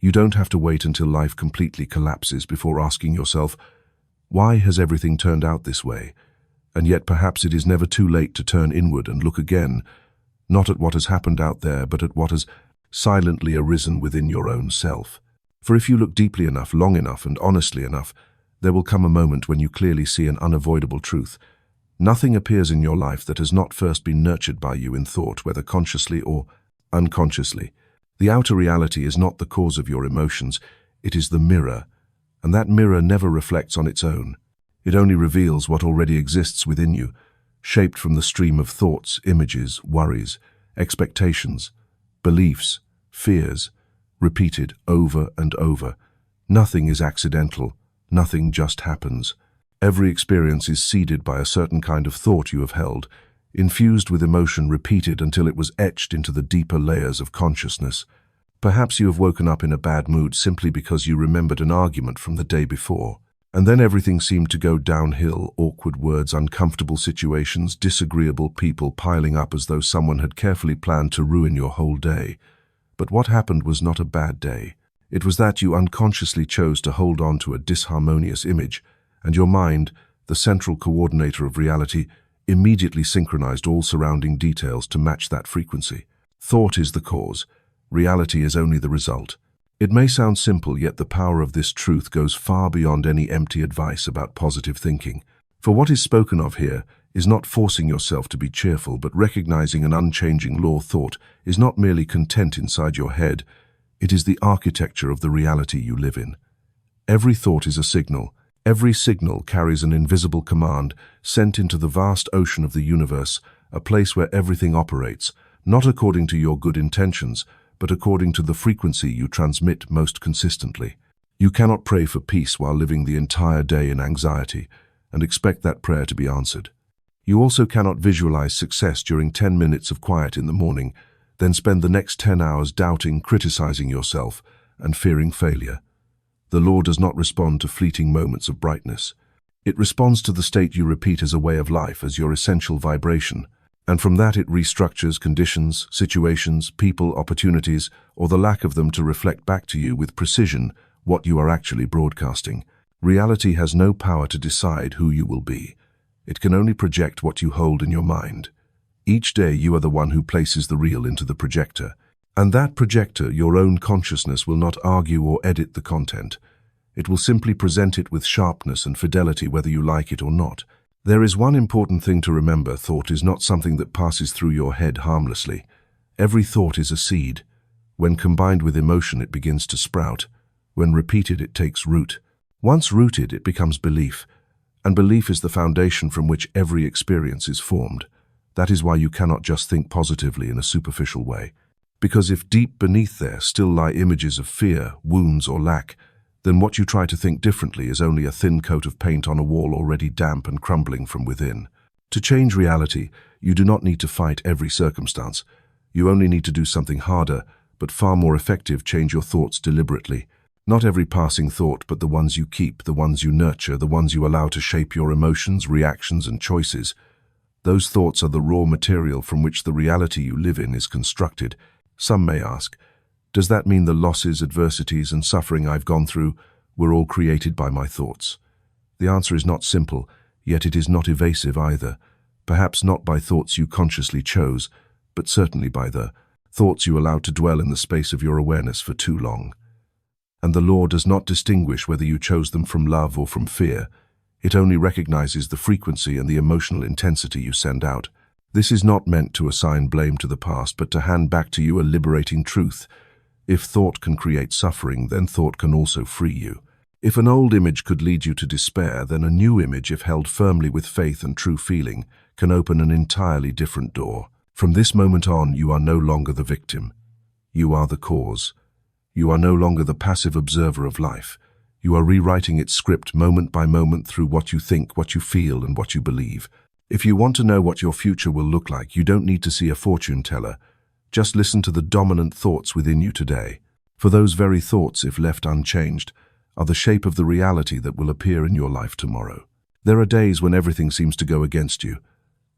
You don't have to wait until life completely collapses before asking yourself, why has everything turned out this way? And yet perhaps it is never too late to turn inward and look again, not at what has happened out there, but at what has silently arisen within your own self. For if you look deeply enough, long enough, and honestly enough, there will come a moment when you clearly see an unavoidable truth. Nothing appears in your life that has not first been nurtured by you in thought, whether consciously or unconsciously. The outer reality is not the cause of your emotions, it is the mirror, and that mirror never reflects on its own. It only reveals what already exists within you, shaped from the stream of thoughts, images, worries, expectations, beliefs, fears, repeated over and over. Nothing is accidental, nothing just happens. Every experience is seeded by a certain kind of thought you have held, infused with emotion, repeated until it was etched into the deeper layers of consciousness. Perhaps you have woken up in a bad mood simply because you remembered an argument from the day before. And then everything seemed to go downhill, awkward words, uncomfortable situations, disagreeable people piling up as though someone had carefully planned to ruin your whole day. But what happened was not a bad day. It was that you unconsciously chose to hold on to a disharmonious image, and your mind, the central coordinator of reality, immediately synchronized all surrounding details to match that frequency. Thought is the cause. Reality is only the result. It may sound simple, yet the power of this truth goes far beyond any empty advice about positive thinking. For what is spoken of here is not forcing yourself to be cheerful, but recognizing an unchanging law. Thought is not merely content inside your head, it is the architecture of the reality you live in. Every thought is a signal. Every signal carries an invisible command sent into the vast ocean of the universe, a place where everything operates, not according to your good intentions, but according to the frequency you transmit most consistently. You cannot pray for peace while living the entire day in anxiety and expect that prayer to be answered. You also cannot visualize success during 10 minutes of quiet in the morning, then spend the next 10 hours doubting, criticizing yourself, and fearing failure. The law does not respond to fleeting moments of brightness. It responds to the state you repeat as a way of life, as your essential vibration. And from that it restructures conditions, situations, people, opportunities, or the lack of them to reflect back to you with precision what you are actually broadcasting. Reality has no power to decide who you will be. It can only project what you hold in your mind. Each day you are the one who places the real into the projector. And that projector, your own consciousness, will not argue or edit the content. It will simply present it with sharpness and fidelity whether you like it or not. There is one important thing to remember: thought is not something that passes through your head harmlessly. Every thought is a seed. When combined with emotion, it begins to sprout. When repeated, it takes root. Once rooted, it becomes belief. And belief is the foundation from which every experience is formed. That is why you cannot just think positively in a superficial way. Because if deep beneath there still lie images of fear, wounds, or lack, then what you try to think differently is only a thin coat of paint on a wall already damp and crumbling from within. To change reality, you do not need to fight every circumstance. You only need to do something harder, but far more effective: change your thoughts deliberately. Not every passing thought, but the ones you keep, the ones you nurture, the ones you allow to shape your emotions, reactions, and choices. Those thoughts are the raw material from which the reality you live in is constructed. Some may ask, does that mean the losses, adversities, and suffering I've gone through were all created by my thoughts? The answer is not simple, yet it is not evasive either. Perhaps not by thoughts you consciously chose, but certainly by the thoughts you allowed to dwell in the space of your awareness for too long. And the law does not distinguish whether you chose them from love or from fear. It only recognizes the frequency and the emotional intensity you send out. This is not meant to assign blame to the past, but to hand back to you a liberating truth. If thought can create suffering, then thought can also free you. If an old image could lead you to despair, then a new image, if held firmly with faith and true feeling, can open an entirely different door. From this moment on, you are no longer the victim. You are the cause. You are no longer the passive observer of life. You are rewriting its script moment by moment through what you think, what you feel, and what you believe. If you want to know what your future will look like, you don't need to see a fortune teller. Just listen to the dominant thoughts within you today. For those very thoughts, if left unchanged, are the shape of the reality that will appear in your life tomorrow. There are days when everything seems to go against you.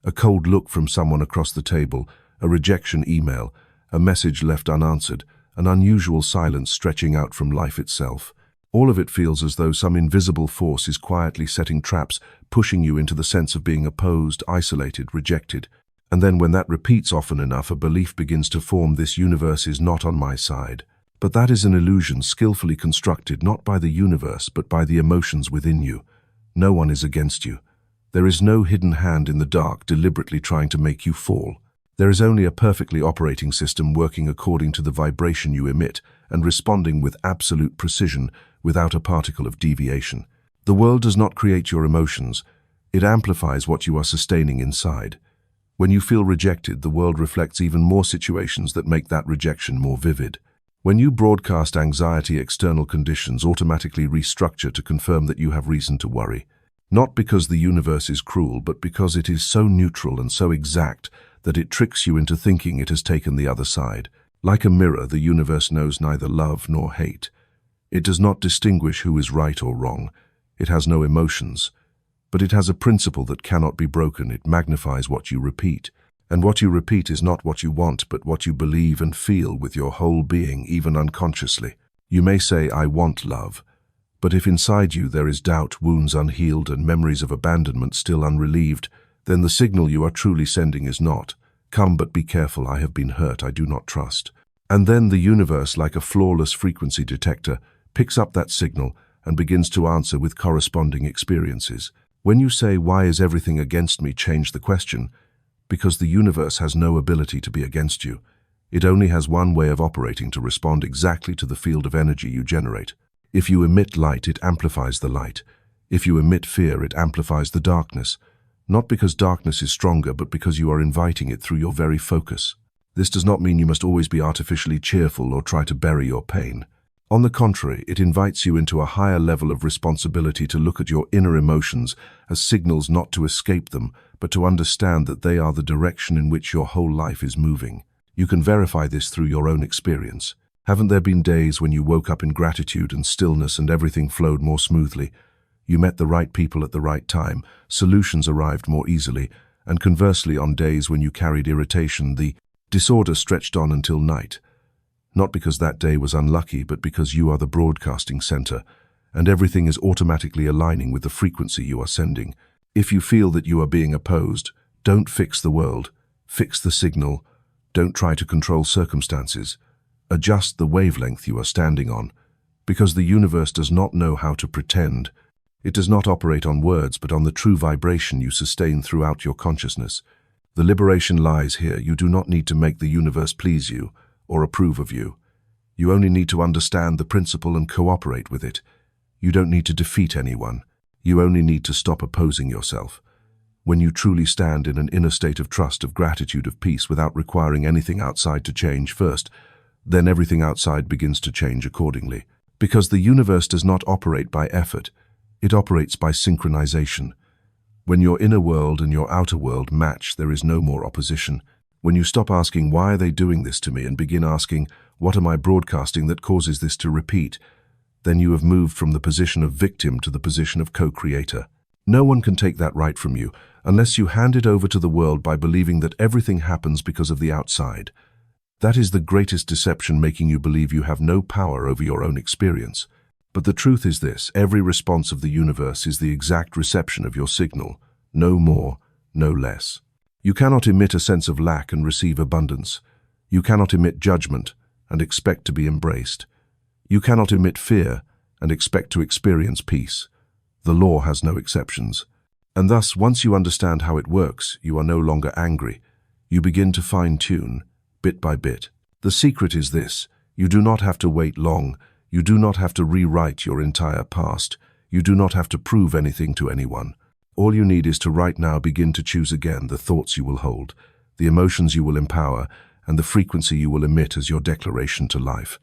A cold look from someone across the table, a rejection email, a message left unanswered, an unusual silence stretching out from life itself. All of it feels as though some invisible force is quietly setting traps, pushing you into the sense of being opposed, isolated, rejected. And then when that repeats often enough, a belief begins to form: this universe is not on my side. But that is an illusion skillfully constructed not by the universe but by the emotions within you. No one is against you. There is no hidden hand in the dark deliberately trying to make you fall. There is only a perfectly operating system working according to the vibration you emit and responding with absolute precision without a particle of deviation. The world does not create your emotions. It amplifies what you are sustaining inside. When you feel rejected, the world reflects even more situations that make that rejection more vivid. When you broadcast anxiety, external conditions automatically restructure to confirm that you have reason to worry. Not because the universe is cruel, but because it is so neutral and so exact that it tricks you into thinking it has taken the other side. Like a mirror, the universe knows neither love nor hate. It does not distinguish who is right or wrong. It has no emotions. But it has a principle that cannot be broken. It magnifies what you repeat. And what you repeat is not what you want, but what you believe and feel with your whole being, even unconsciously. You may say, "I want love." But if inside you there is doubt, wounds unhealed, and memories of abandonment still unrelieved, then the signal you are truly sending is not, "Come, but be careful, I have been hurt, I do not trust." And then the universe, like a flawless frequency detector, picks up that signal and begins to answer with corresponding experiences. When you say, "Why is everything against me?" change the question. Because the universe has no ability to be against you. It only has one way of operating: to respond exactly to the field of energy you generate. If you emit light, it amplifies the light. If you emit fear, it amplifies the darkness. Not because darkness is stronger, but because you are inviting it through your very focus. This does not mean you must always be artificially cheerful or try to bury your pain. On the contrary, it invites you into a higher level of responsibility to look at your inner emotions as signals not to escape them, but to understand that they are the direction in which your whole life is moving. You can verify this through your own experience. Haven't there been days when you woke up in gratitude and stillness and everything flowed more smoothly? You met the right people at the right time, solutions arrived more easily, and conversely, on days when you carried irritation, the disorder stretched on until night. Not because that day was unlucky, but because you are the broadcasting center, and everything is automatically aligning with the frequency you are sending. If you feel that you are being opposed, don't fix the world, fix the signal. Don't try to control circumstances. Adjust the wavelength you are standing on, because the universe does not know how to pretend. It does not operate on words, but on the true vibration you sustain throughout your consciousness. The liberation lies here. You do not need to make the universe please you or approve of you. You only need to understand the principle and cooperate with it. You don't need to defeat anyone. You only need to stop opposing yourself. When you truly stand in an inner state of trust, of gratitude, of peace, without requiring anything outside to change first, then everything outside begins to change accordingly. Because the universe does not operate by effort, it operates by synchronization. When your inner world and your outer world match, there is no more opposition. When you stop asking, "Why are they doing this to me?" and begin asking, "What am I broadcasting that causes this to repeat?" then you have moved from the position of victim to the position of co-creator. No one can take that right from you unless you hand it over to the world by believing that everything happens because of the outside. That is the greatest deception, making you believe you have no power over your own experience. But the truth is this: every response of the universe is the exact reception of your signal, no more, no less. You cannot emit a sense of lack and receive abundance. You cannot emit judgment and expect to be embraced. You cannot emit fear and expect to experience peace. The law has no exceptions. And thus, once you understand how it works, you are no longer angry. You begin to fine-tune, bit by bit. The secret is this: you do not have to wait long. You do not have to rewrite your entire past. You do not have to prove anything to anyone. All you need is to right now begin to choose again the thoughts you will hold, the emotions you will empower, and the frequency you will emit as your declaration to life.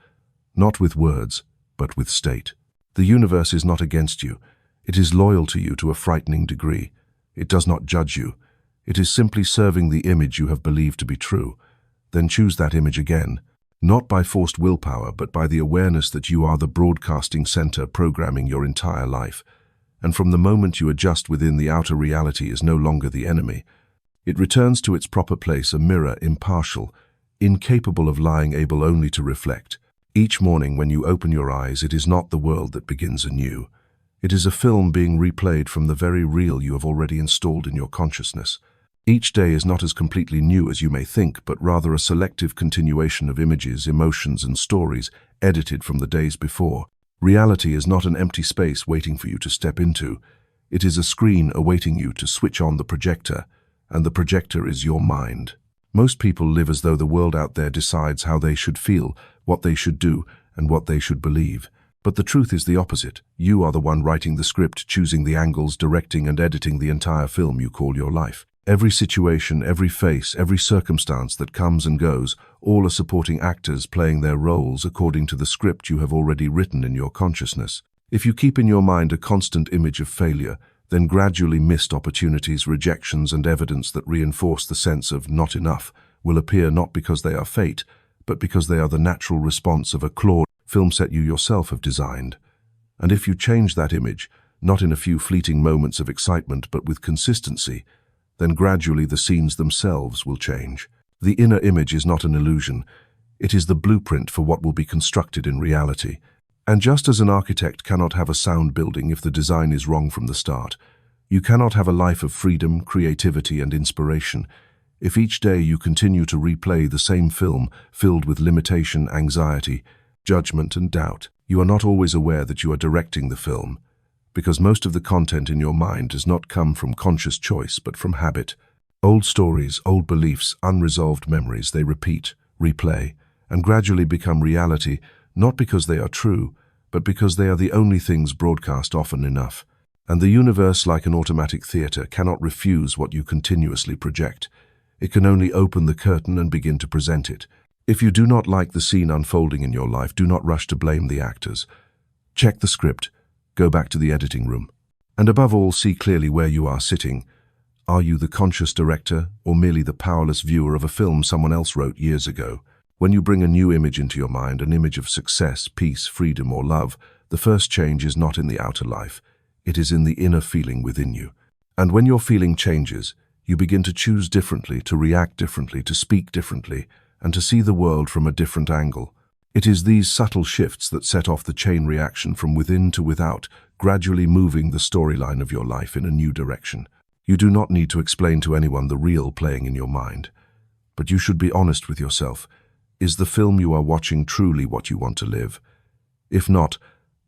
Not with words, but with state. The universe is not against you. It is loyal to you to a frightening degree. It does not judge you. It is simply serving the image you have believed to be true. Then choose that image again, not by forced willpower, but by the awareness that you are the broadcasting center programming your entire life. And from the moment you adjust within, the outer reality is no longer the enemy. It returns to its proper place, a mirror, impartial, incapable of lying, able only to reflect. Each morning when you open your eyes, it is not the world that begins anew. It is a film being replayed from the very reel you have already installed in your consciousness. Each day is not as completely new as you may think, but rather a selective continuation of images, emotions, and stories edited from the days before. Reality is not an empty space waiting for you to step into. It is a screen awaiting you to switch on the projector, and the projector is your mind. Most people live as though the world out there decides how they should feel, what they should do, and what they should believe. But the truth is the opposite. You are the one writing the script, choosing the angles, directing and editing the entire film you call your life. Every situation, every face, every circumstance that comes and goes, all are supporting actors playing their roles according to the script you have already written in your consciousness. If you keep in your mind a constant image of failure, then gradually missed opportunities, rejections, and evidence that reinforce the sense of not enough will appear not because they are fate, but because they are the natural response of a flawed film set you yourself have designed. And if you change that image, not in a few fleeting moments of excitement, but with consistency, then gradually the scenes themselves will change. The inner image is not an illusion. It is the blueprint for what will be constructed in reality. And just as an architect cannot have a sound building if the design is wrong from the start, you cannot have a life of freedom, creativity, and inspiration if each day you continue to replay the same film filled with limitation, anxiety, judgment, and doubt. You are not always aware that you are directing the film, because most of the content in your mind does not come from conscious choice but from habit. Old stories, old beliefs, unresolved memories, they repeat, replay, and gradually become reality, not because they are true, but because they are the only things broadcast often enough. And the universe, like an automatic theater, cannot refuse what you continuously project. It can only open the curtain and begin to present it. If you do not like the scene unfolding in your life, do not rush to blame the actors. Check the script, go back to the editing room, and above all, see clearly where you are sitting. Are you the conscious director or merely the powerless viewer of a film someone else wrote years ago? When you bring a new image into your mind, an image of success, peace, freedom, or love, the first change is not in the outer life. It is in the inner feeling within you. And when your feeling changes, you begin to choose differently, to react differently, to speak differently, and to see the world from a different angle. It is these subtle shifts that set off the chain reaction from within to without, gradually moving the storyline of your life in a new direction. You do not need to explain to anyone the real playing in your mind, but you should be honest with yourself. Is the film you are watching truly what you want to live? If not,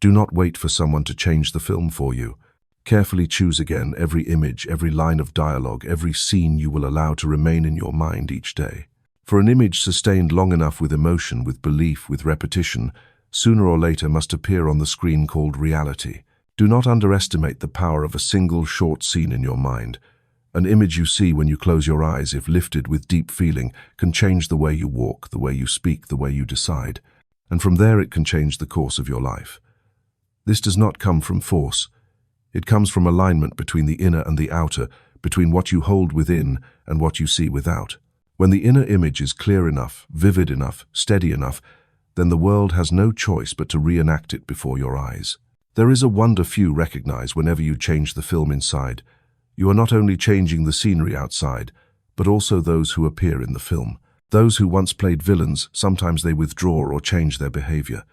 do not wait for someone to change the film for you. Carefully choose again every image, every line of dialogue, every scene you will allow to remain in your mind each day. For an image sustained long enough with emotion, with belief, with repetition, sooner or later must appear on the screen called reality. Do not underestimate the power of a single short scene in your mind. An image you see when you close your eyes, if lifted with deep feeling, can change the way you walk, the way you speak, the way you decide. And from there it can change the course of your life. This does not come from force. It comes from alignment between the inner and the outer, between what you hold within and what you see without. When the inner image is clear enough, vivid enough, steady enough, then the world has no choice but to reenact it before your eyes. There is a wonder few recognize whenever you change the film inside. You are not only changing the scenery outside, but also those who appear in the film. Those who once played villains, sometimes they withdraw or change their behavior.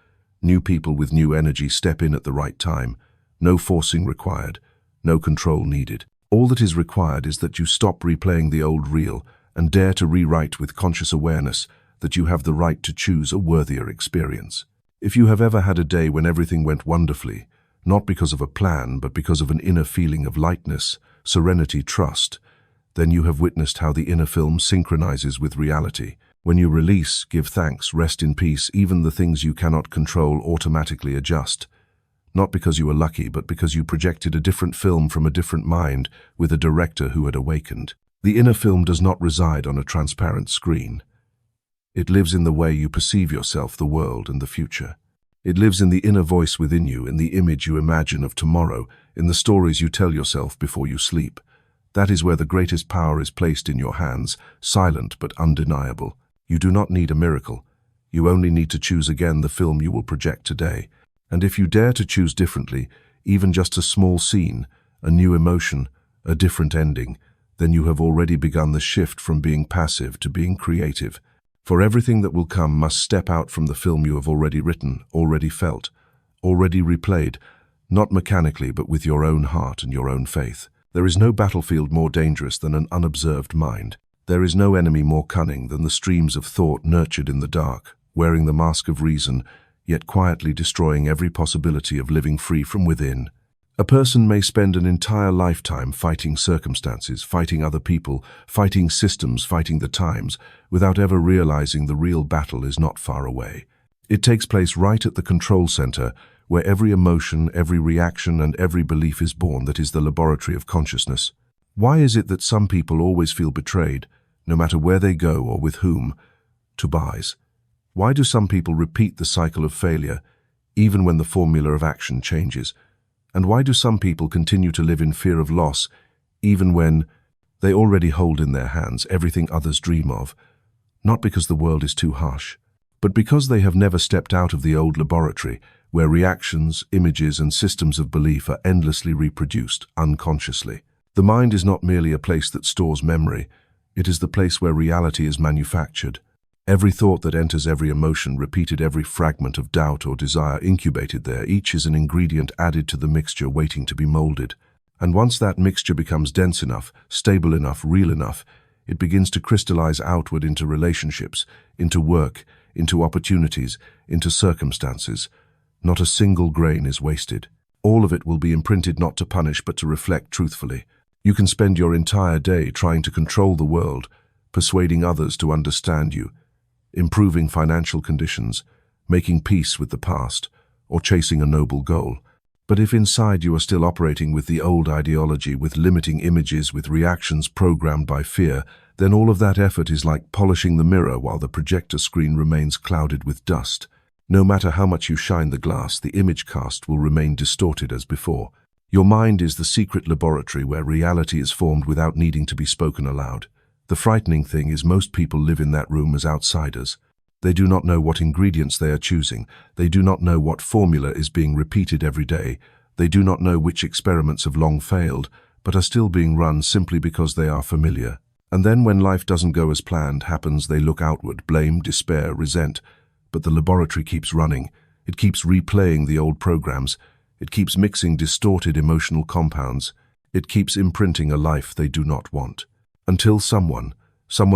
New people with new energy step in at the right time. No forcing required, no control needed. All that is required is that you stop replaying the old reel and dare to rewrite with conscious awareness that you have the right to choose a worthier experience. If you have ever had a day when everything went wonderfully, not because of a plan, but because of an inner feeling of lightness, serenity, trust, then you have witnessed how the inner film synchronizes with reality. When you release, give thanks, rest in peace, even the things you cannot control automatically adjust. Not because you were lucky, but because you projected a different film from a different mind with a director who had awakened. The inner film does not reside on a transparent screen. It lives in the way you perceive yourself, the world, and the future. It lives in the inner voice within you, in the image you imagine of tomorrow, in the stories you tell yourself before you sleep. That is where the greatest power is placed in your hands, silent but undeniable. You do not need a miracle. You only need to choose again the film you will project today. And if you dare to choose differently, even just a small scene, a new emotion, a different ending, then you have already begun the shift from being passive to being creative. For everything that will come must step out from the film you have already written, already felt, already replayed, not mechanically but with your own heart and your own faith. There is no battlefield more dangerous than an unobserved mind. There is no enemy more cunning than the streams of thought nurtured in the dark, wearing the mask of reason, yet quietly destroying every possibility of living free from within. A person may spend an entire lifetime fighting circumstances, fighting other people, fighting systems, fighting the times, without ever realizing the real battle is not far away. It takes place right at the control center, where every emotion, every reaction, and every belief is born. That is the laboratory of consciousness. Why is it that some people always feel betrayed, no matter where they go or with whom? Tobias. Why do some people repeat the cycle of failure, even when the formula of action changes? And why do some people continue to live in fear of loss, even when they already hold in their hands everything others dream of? Not because the world is too harsh, but because they have never stepped out of the old laboratory, where reactions, images, and systems of belief are endlessly reproduced, unconsciously. The mind is not merely a place that stores memory, it is the place where reality is manufactured. Every thought that enters, every emotion repeated, every fragment of doubt or desire incubated there, each is an ingredient added to the mixture waiting to be molded. And once that mixture becomes dense enough, stable enough, real enough, it begins to crystallize outward into relationships, into work, into opportunities, into circumstances. Not a single grain is wasted. All of it will be imprinted not to punish but to reflect truthfully. You can spend your entire day trying to control the world, persuading others to understand you, improving financial conditions, making peace with the past, or chasing a noble goal. But if inside you are still operating with the old ideology, with limiting images, with reactions programmed by fear, then all of that effort is like polishing the mirror while the projector screen remains clouded with dust. No matter how much you shine the glass, the image cast will remain distorted as before. Your mind is the secret laboratory where reality is formed without needing to be spoken aloud. The frightening thing is most people live in that room as outsiders. They do not know what ingredients they are choosing. They do not know what formula is being repeated every day. They do not know which experiments have long failed, but are still being run simply because they are familiar. And then when life doesn't go as planned happens, they look outward, blame, despair, resent. But the laboratory keeps running. It keeps replaying the old programs. It keeps mixing distorted emotional compounds. It keeps imprinting a life they do not want. Until someone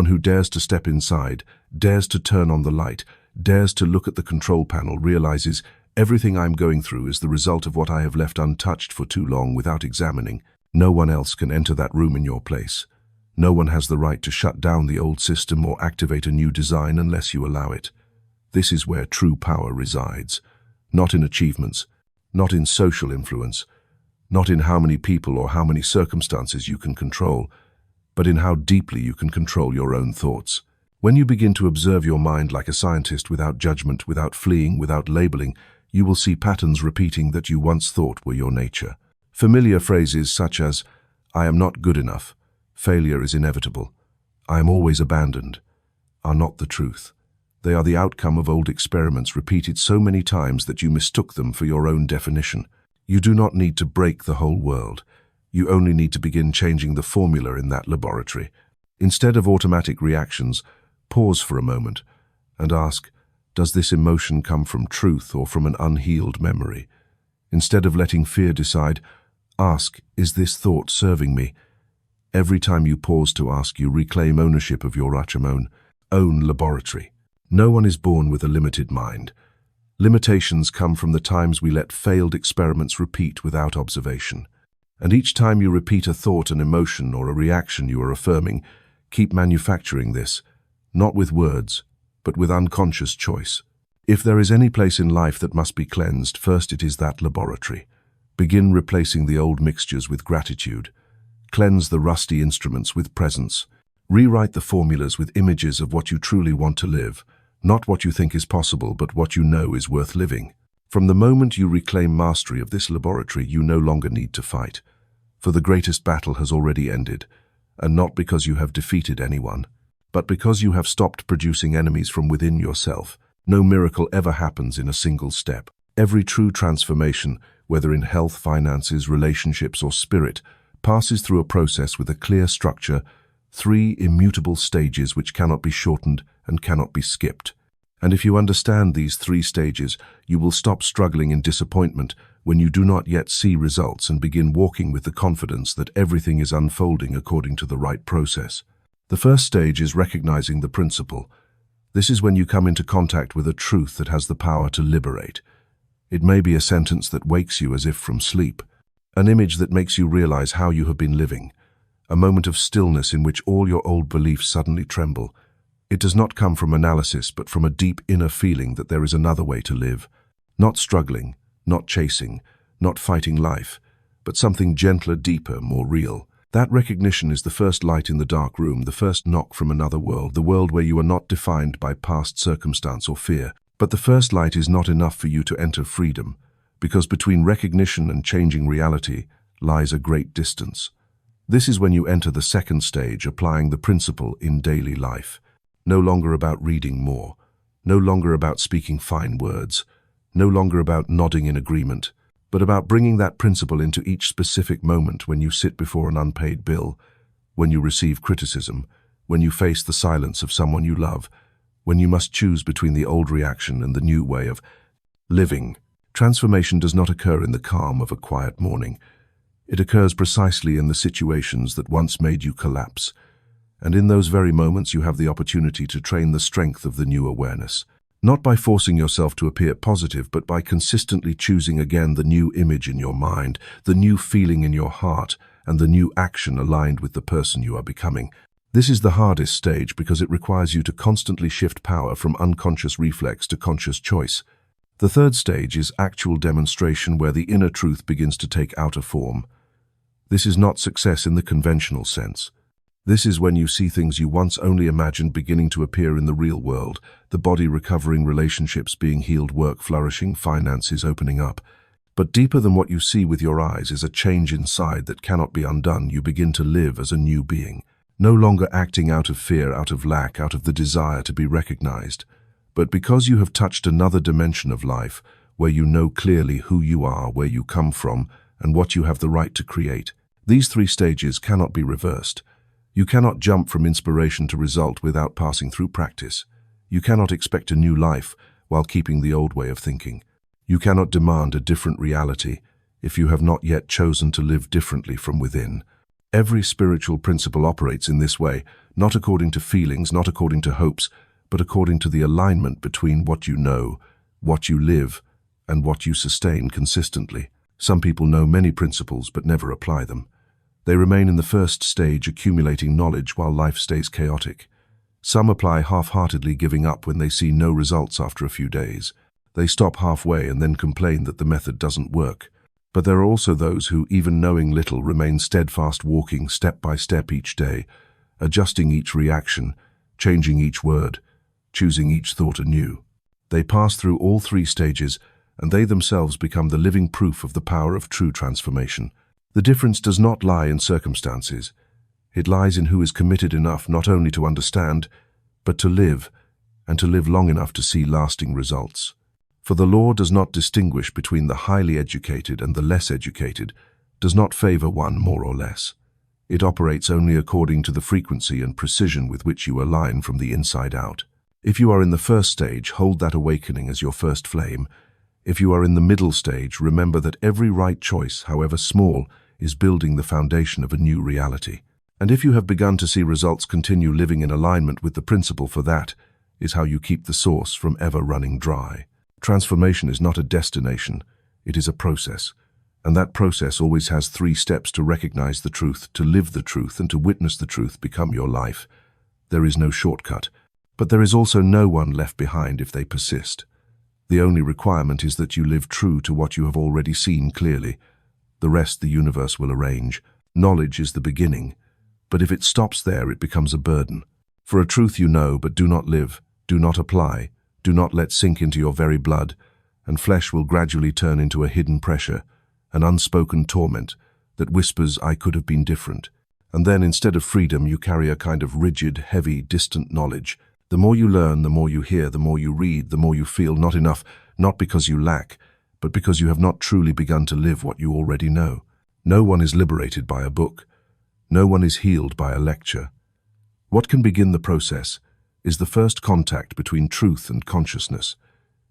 who dares to step inside, dares to turn on the light, dares to look at the control panel, realizes everything I'm going through is the result of what I have left untouched for too long without examining. No one else can enter that room in your place. No one has the right to shut down the old system or activate a new design unless you allow it. This is where true power resides. Not in achievements, not in social influence, not in how many people or how many circumstances you can control, but in how deeply you can control your own thoughts. When you begin to observe your mind like a scientist, without judgment, without fleeing, without labeling, you will see patterns repeating that you once thought were your nature. Familiar phrases such as, "I am not good enough," "failure is inevitable," "I am always abandoned," are not the truth. They are the outcome of old experiments repeated so many times that you mistook them for your own definition. You do not need to break the whole world. You only need to begin changing the formula in that laboratory. Instead of automatic reactions, pause for a moment and ask, does this emotion come from truth or from an unhealed memory? Instead of letting fear decide, ask, is this thought serving me? Every time you pause to ask, you reclaim ownership of your own laboratory. No one is born with a limited mind. Limitations come from the times we let failed experiments repeat without observation. And each time you repeat a thought, an emotion, or a reaction you are affirming, keep manufacturing this, not with words, but with unconscious choice. If there is any place in life that must be cleansed, first it is that laboratory. Begin replacing the old mixtures with gratitude. Cleanse the rusty instruments with presence. Rewrite the formulas with images of what you truly want to live, not what you think is possible, but what you know is worth living. From the moment you reclaim mastery of this laboratory, you no longer need to fight, for the greatest battle has already ended, and not because you have defeated anyone, but because you have stopped producing enemies from within yourself. No miracle ever happens in a single step. Every true transformation, whether in health, finances, relationships, or spirit, passes through a process with a clear structure, Three immutable stages which cannot be shortened and cannot be skipped. And if you understand these three stages, you will stop struggling in disappointment when you do not yet see results and begin walking with the confidence that everything is unfolding according to the right process. The first stage is recognizing the principle. This is when you come into contact with a truth that has the power to liberate. It may be a sentence that wakes you as if from sleep, an image that makes you realize how you have been living, a moment of stillness in which all your old beliefs suddenly tremble. It does not come from analysis, but from a deep inner feeling that there is another way to live. Not struggling, not chasing, not fighting life, but something gentler, deeper, more real. That recognition is the first light in the dark room, the first knock from another world, the world where you are not defined by past circumstance or fear. But the first light is not enough for you to enter freedom, because between recognition and changing reality lies a great distance. This is when you enter the second stage, applying the principle in daily life. No longer about reading more, no longer about speaking fine words, no longer about nodding in agreement, but about bringing that principle into each specific moment when you sit before an unpaid bill, when you receive criticism, when you face the silence of someone you love, when you must choose between the old reaction and the new way of living. Transformation does not occur in the calm of a quiet morning. It occurs precisely in the situations that once made you collapse. And in those very moments you have the opportunity to train the strength of the new awareness. Not by forcing yourself to appear positive, but by consistently choosing again the new image in your mind, the new feeling in your heart, and the new action aligned with the person you are becoming. This is the hardest stage because it requires you to constantly shift power from unconscious reflex to conscious choice. The third stage is actual demonstration, where the inner truth begins to take outer form. This is not success in the conventional sense. This is when you see things you once only imagined beginning to appear in the real world, the body recovering, relationships being healed, work flourishing, finances opening up. But deeper than what you see with your eyes is a change inside that cannot be undone. You begin to live as a new being, no longer acting out of fear, out of lack, out of the desire to be recognized, but because you have touched another dimension of life, where you know clearly who you are, where you come from, and what you have the right to create. These three stages cannot be reversed. You cannot jump from inspiration to result without passing through practice. You cannot expect a new life while keeping the old way of thinking. You cannot demand a different reality if you have not yet chosen to live differently from within. Every spiritual principle operates in this way, not according to feelings, not according to hopes, but according to the alignment between what you know, what you live, and what you sustain consistently. Some people know many principles but never apply them. They remain in the first stage, accumulating knowledge while life stays chaotic. Some apply half-heartedly, giving up when they see no results after a few days. They stop halfway and then complain that the method doesn't work. But there are also those who, even knowing little, remain steadfast, walking step by step each day, adjusting each reaction, changing each word, choosing each thought anew. They pass through all three stages, and they themselves become the living proof of the power of true transformation. The difference does not lie in circumstances. It lies in who is committed enough not only to understand, but to live, and to live long enough to see lasting results. For the law does not distinguish between the highly educated and the less educated, does not favor one more or less. It operates only according to the frequency and precision with which you align from the inside out. If you are in the first stage, hold that awakening as your first flame. If you are in the middle stage, remember that every right choice, however small, is building the foundation of a new reality. And if you have begun to see results, continue living in alignment with the principle, for that is how you keep the source from ever running dry. Transformation is not a destination, it is a process. And that process always has 3 steps: to recognize the truth, to live the truth, and to witness the truth become your life. There is no shortcut, but there is also no one left behind if they persist. The only requirement is that you live true to what you have already seen clearly. The rest the universe will arrange. Knowledge is the beginning, but if it stops there, it becomes a burden. For a truth you know but do not live, do not apply, do not let sink into your very blood, and flesh will gradually turn into a hidden pressure, an unspoken torment that whispers, "I could have been different." And then, instead of freedom, you carry a kind of rigid, heavy, distant knowledge. The more you learn, the more you hear, the more you read, the more you feel not enough, not because you lack, but because you have not truly begun to live what you already know. No one is liberated by a book. No one is healed by a lecture. What can begin the process is the first contact between truth and consciousness.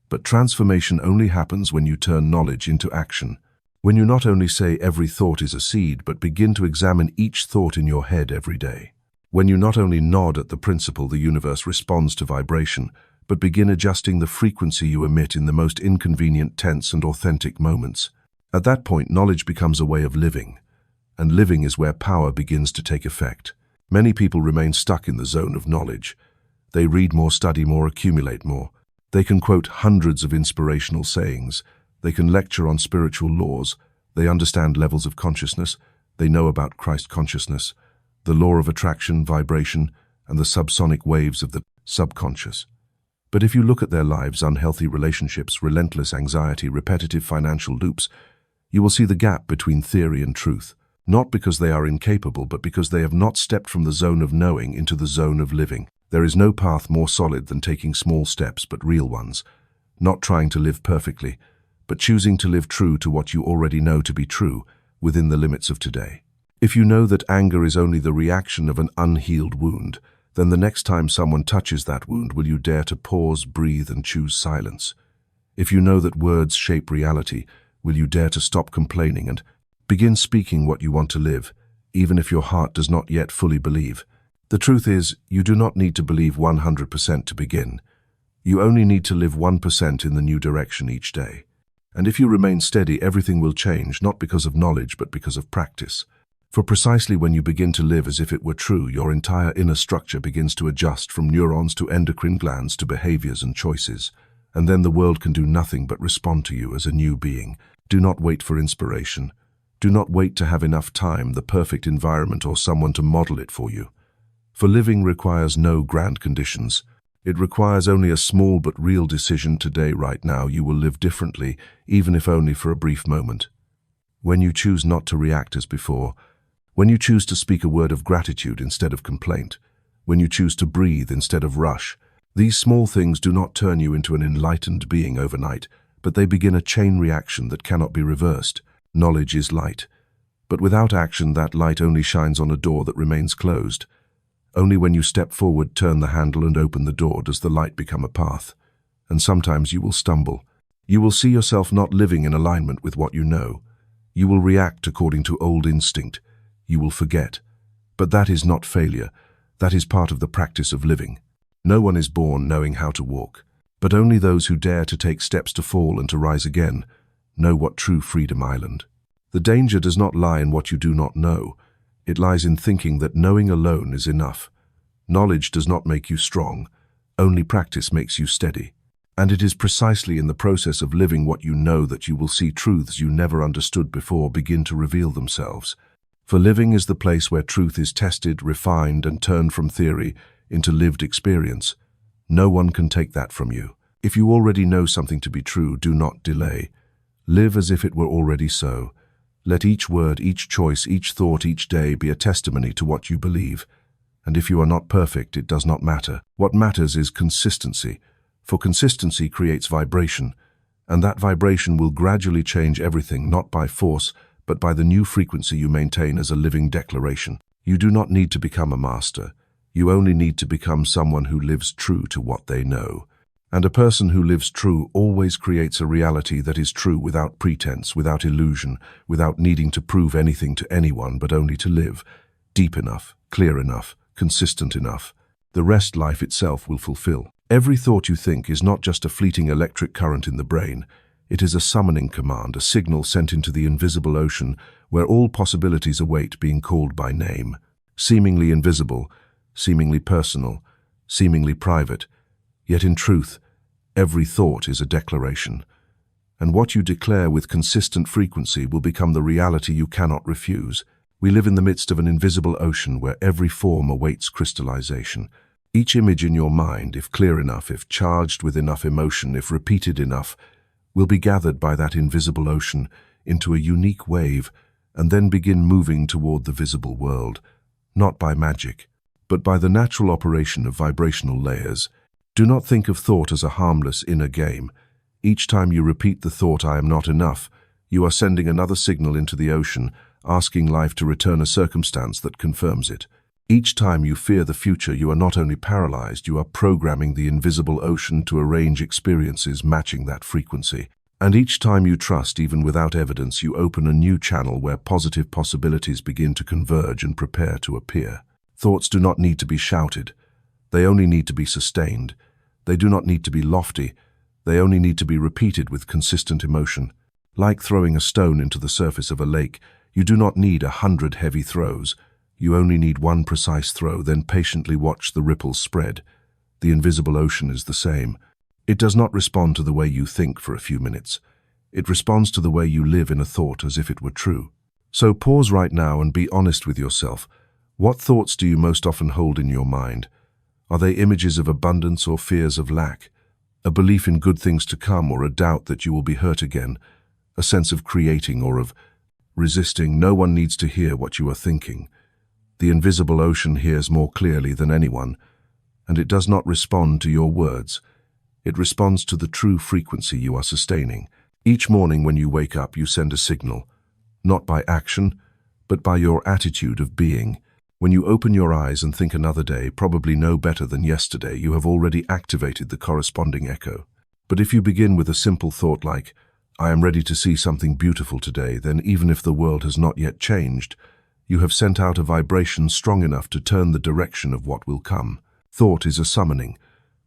But transformation only happens when you turn knowledge into action. When you not only say every thought is a seed, but begin to examine each thought in your head every day. When you not only nod at the principle the universe responds to vibration, but begin adjusting the frequency you emit in the most inconvenient, tense, and authentic moments. At that point, knowledge becomes a way of living, and living is where power begins to take effect. Many people remain stuck in the zone of knowledge. They read more, study more, accumulate more. They can quote hundreds of inspirational sayings. They can lecture on spiritual laws. They understand levels of consciousness. They know about Christ consciousness, the law of attraction, vibration, and the subsonic waves of the subconscious. But if you look at their lives, unhealthy relationships, relentless anxiety, repetitive financial loops, you will see the gap between theory and truth, not because they are incapable, but because they have not stepped from the zone of knowing into the zone of living. There is no path more solid than taking small steps, but real ones, not trying to live perfectly, but choosing to live true to what you already know to be true within the limits of today. If you know that anger is only the reaction of an unhealed wound, then the next time someone touches that wound, will you dare to pause, breathe, and choose silence? If you know that words shape reality, will you dare to stop complaining and begin speaking what you want to live, even if your heart does not yet fully believe? The truth is, you do not need to believe 100% to begin. You only need to live 1% in the new direction each day. And if you remain steady, everything will change, not because of knowledge, but because of practice. For precisely when you begin to live as if it were true, your entire inner structure begins to adjust, from neurons to endocrine glands to behaviors and choices. And then the world can do nothing but respond to you as a new being. Do not wait for inspiration. Do not wait to have enough time, the perfect environment, or someone to model it for you. For living requires no grand conditions. It requires only a small but real decision today, right now. You will live differently, even if only for a brief moment. When you choose not to react as before, when you choose to speak a word of gratitude instead of complaint, when you choose to breathe instead of rush, these small things do not turn you into an enlightened being overnight, but they begin a chain reaction that cannot be reversed. Knowledge is light, but without action, that light only shines on a door that remains closed. Only when you step forward, turn the handle, and open the door does the light become a path. And sometimes you will stumble. You will see yourself not living in alignment with what you know. You will react according to old instinct. You will forget. But that is not failure. That is part of the practice of living. No one is born knowing how to walk, but only those who dare to take steps to fall and to rise again know what true freedom island. The danger does not lie in what you do not know. It lies in thinking that knowing alone is enough. Knowledge does not make you strong. Only practice makes you steady. And it is precisely in the process of living what you know that you will see truths you never understood before begin to reveal themselves. For living is the place where truth is tested, refined, and turned from theory into lived experience. No one can take that from you. If you already know something to be true, do not delay. Live as if it were already so. Let each word, each choice, each thought, each day be a testimony to what you believe. And if you are not perfect, it does not matter. What matters is consistency, for consistency creates vibration, and that vibration will gradually change everything, not by force, but by the new frequency you maintain as a living declaration. You do not need to become a master. You only need to become someone who lives true to what they know. And a person who lives true always creates a reality that is true without pretense, without illusion, without needing to prove anything to anyone, but only to live. Deep enough, clear enough, consistent enough. The rest life itself will fulfill. Every thought you think is not just a fleeting electric current in the brain. It is a summoning command, a signal sent into the invisible ocean where all possibilities await being called by name. Seemingly invisible, seemingly personal, seemingly private. Yet in truth, every thought is a declaration. And what you declare with consistent frequency will become the reality you cannot refuse. We live in the midst of an invisible ocean where every form awaits crystallization. Each image in your mind, if clear enough, if charged with enough emotion, if repeated enough, will be gathered by that invisible ocean into a unique wave and then begin moving toward the visible world, not by magic, but by the natural operation of vibrational layers. Do not think of thought as a harmless inner game. Each time you repeat the thought, "I am not enough," you are sending another signal into the ocean, asking life to return a circumstance that confirms it. Each time you fear the future, you are not only paralyzed, you are programming the invisible ocean to arrange experiences matching that frequency. And each time you trust, even without evidence, you open a new channel where positive possibilities begin to converge and prepare to appear. Thoughts do not need to be shouted. They only need to be sustained. They do not need to be lofty. They only need to be repeated with consistent emotion. Like throwing a stone into the surface of a lake, you do not need 100 heavy throws. You only need one precise throw, then patiently watch the ripples spread. The invisible ocean is the same. It does not respond to the way you think for a few minutes. It responds to the way you live in a thought as if it were true. So pause right now and be honest with yourself. What thoughts do you most often hold in your mind? Are they images of abundance or fears of lack? A belief in good things to come or a doubt that you will be hurt again? A sense of creating or of resisting? No one needs to hear what you are thinking. The invisible ocean hears more clearly than anyone, and it does not respond to your words. It responds to the true frequency you are sustaining. Each morning when you wake up, you send a signal, not by action, but by your attitude of being. When you open your eyes and think another day, probably no better than yesterday, you have already activated the corresponding echo. But if you begin with a simple thought like, I am ready to see something beautiful today, then even if the world has not yet changed, you have sent out a vibration strong enough to turn the direction of what will come. Thought is a summoning,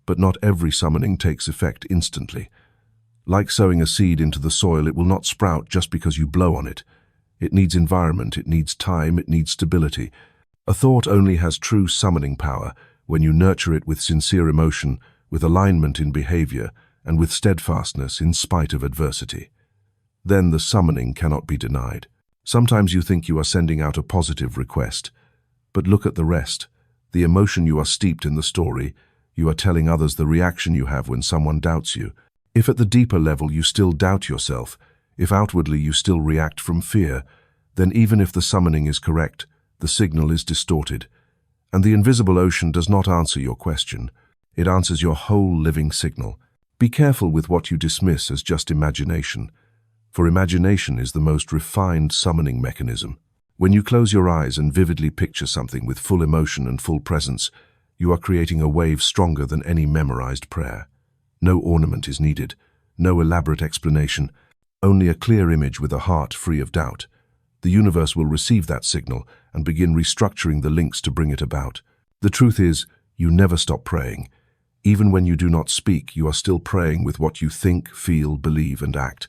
but not every summoning takes effect instantly. Like sowing a seed into the soil, it will not sprout just because you blow on it. It needs environment, it needs time, it needs stability. A thought only has true summoning power when you nurture it with sincere emotion, with alignment in behavior, and with steadfastness in spite of adversity. Then the summoning cannot be denied. Sometimes you think you are sending out a positive request, but look at the rest. The emotion you are steeped in the story, you are telling others the reaction you have when someone doubts you. If at the deeper level you still doubt yourself, if outwardly you still react from fear, then even if the summoning is correct, the signal is distorted. And the invisible ocean does not answer your question. It answers your whole living signal. Be careful with what you dismiss as just imagination, for imagination is the most refined summoning mechanism. When you close your eyes and vividly picture something with full emotion and full presence, you are creating a wave stronger than any memorized prayer. No ornament is needed, no elaborate explanation, only a clear image with a heart free of doubt. The universe will receive that signal and begin restructuring the links to bring it about. The truth is, you never stop praying. Even when you do not speak, you are still praying with what you think, feel, believe, and act.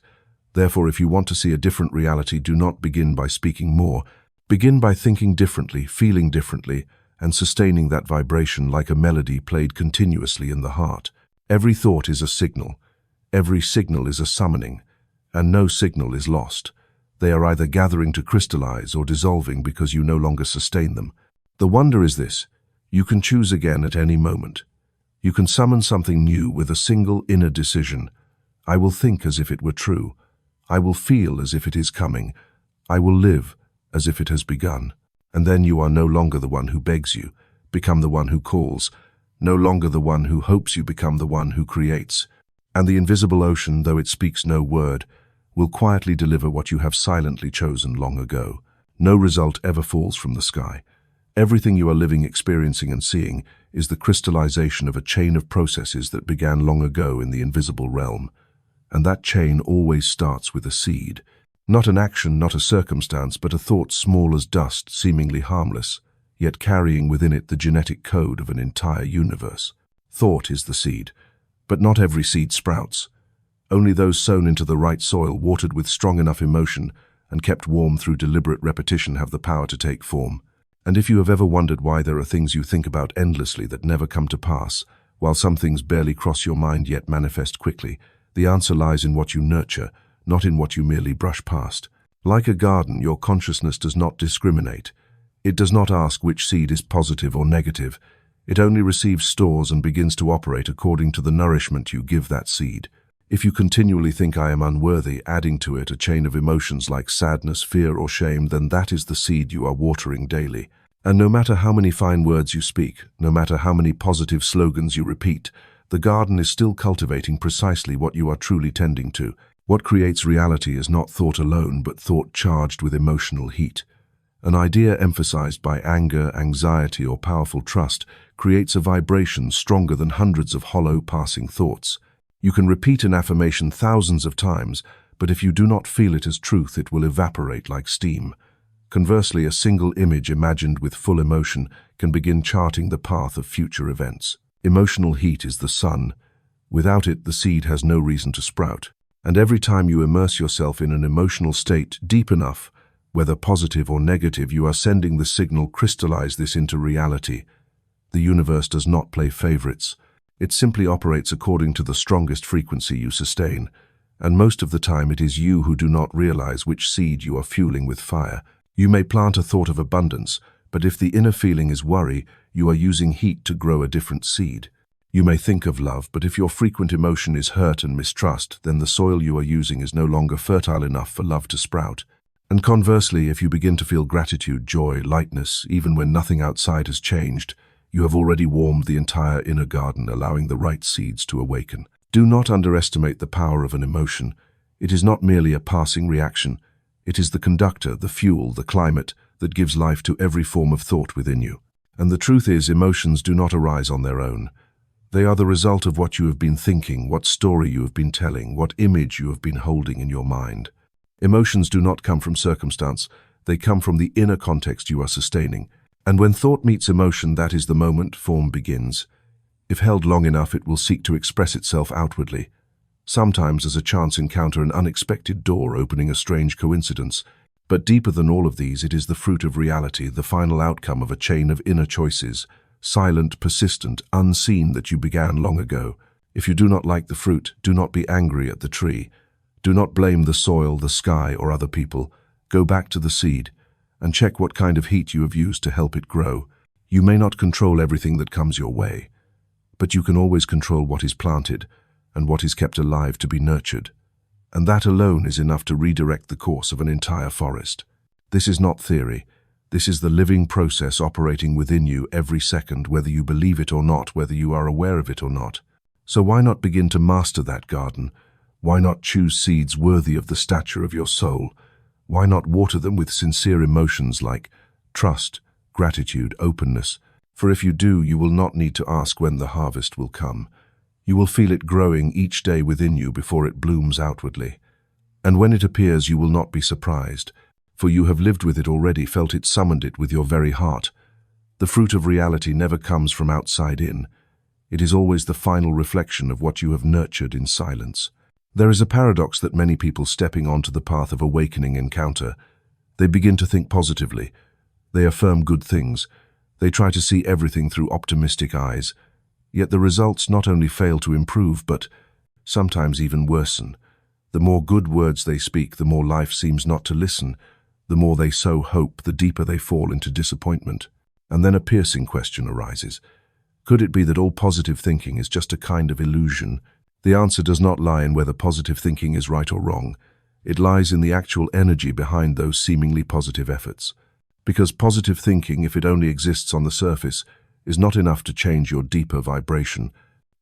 Therefore, if you want to see a different reality, do not begin by speaking more. Begin by thinking differently, feeling differently, and sustaining that vibration like a melody played continuously in the heart. Every thought is a signal. Every signal is a summoning, and no signal is lost. They are either gathering to crystallize or dissolving because you no longer sustain them. The wonder is this: you can choose again at any moment. You can summon something new with a single inner decision. I will think as if it were true. I will feel as if it is coming. I will live as if it has begun. And then you are no longer the one who begs you. Become the one who calls. No longer the one who hopes, you become the one who creates. And the invisible ocean, though it speaks no word, will quietly deliver what you have silently chosen long ago. No result ever falls from the sky. Everything you are living, experiencing, and seeing is the crystallization of a chain of processes that began long ago in the invisible realm. And that chain always starts with a seed. Not an action, not a circumstance, but a thought small as dust, seemingly harmless, yet carrying within it the genetic code of an entire universe. Thought is the seed, but not every seed sprouts. Only those sown into the right soil, watered with strong enough emotion, and kept warm through deliberate repetition have the power to take form. And if you have ever wondered why there are things you think about endlessly that never come to pass, while some things barely cross your mind yet manifest quickly, the answer lies in what you nurture, not in what you merely brush past. Like a garden, your consciousness does not discriminate. It does not ask which seed is positive or negative. It only receives stores and begins to operate according to the nourishment you give that seed. If you continually think I am unworthy, adding to it a chain of emotions like sadness, fear, or shame, then that is the seed you are watering daily. And no matter how many fine words you speak, no matter how many positive slogans you repeat, the garden is still cultivating precisely what you are truly tending to. What creates reality is not thought alone, but thought charged with emotional heat. An idea emphasized by anger, anxiety, or powerful trust creates a vibration stronger than hundreds of hollow passing thoughts. You can repeat an affirmation thousands of times, but if you do not feel it as truth, it will evaporate like steam. Conversely, a single image imagined with full emotion can begin charting the path of future events. Emotional heat is the sun. Without it, the seed has no reason to sprout. And every time you immerse yourself in an emotional state deep enough, whether positive or negative, you are sending the signal, crystallize this into reality. The universe does not play favorites. It simply operates according to the strongest frequency you sustain. And most of the time it is you who do not realize which seed you are fueling with fire. You may plant a thought of abundance, but if the inner feeling is worry, you are using heat to grow a different seed. You may think of love, but if your frequent emotion is hurt and mistrust, then the soil you are using is no longer fertile enough for love to sprout. And conversely, if you begin to feel gratitude, joy, lightness, even when nothing outside has changed, you have already warmed the entire inner garden, allowing the right seeds to awaken. Do not underestimate the power of an emotion. It is not merely a passing reaction. It is the conductor, the fuel, the climate that gives life to every form of thought within you. And the truth is, emotions do not arise on their own. They are the result of what you have been thinking, what story you have been telling, what image you have been holding in your mind. Emotions do not come from circumstance. They come from the inner context you are sustaining. And when thought meets emotion, that is the moment form begins. If held long enough, it will seek to express itself outwardly. Sometimes as a chance encounter, an unexpected door opening, a strange coincidence. But deeper than all of these, it is the fruit of reality, the final outcome of a chain of inner choices, silent, persistent, unseen, that you began long ago. If you do not like the fruit, do not be angry at the tree. Do not blame the soil, the sky, or other people. Go back to the seed and check what kind of heat you have used to help it grow. You may not control everything that comes your way, but you can always control what is planted and what is kept alive to be nurtured. And that alone is enough to redirect the course of an entire forest. This is not theory. This is the living process operating within you every second, whether you believe it or not, whether you are aware of it or not. So why not begin to master that garden? Why not choose seeds worthy of the stature of your soul? Why not water them with sincere emotions like trust, gratitude, openness? For if you do, you will not need to ask when the harvest will come. You will feel it growing each day within you before it blooms outwardly. And when it appears, you will not be surprised, for you have lived with it already, felt it, summoned it with your very heart. The fruit of reality never comes from outside in. It is always the final reflection of what you have nurtured in silence. There is a paradox that many people stepping onto the path of awakening encounter. They begin to think positively. They affirm good things. They try to see everything through optimistic eyes. Yet the results not only fail to improve, but sometimes even worsen. The more good words they speak, the more life seems not to listen. The more they sow hope, the deeper they fall into disappointment. And then a piercing question arises. Could it be that all positive thinking is just a kind of illusion? The answer does not lie in whether positive thinking is right or wrong. It lies in the actual energy behind those seemingly positive efforts. Because positive thinking, if it only exists on the surface, is not enough to change your deeper vibration.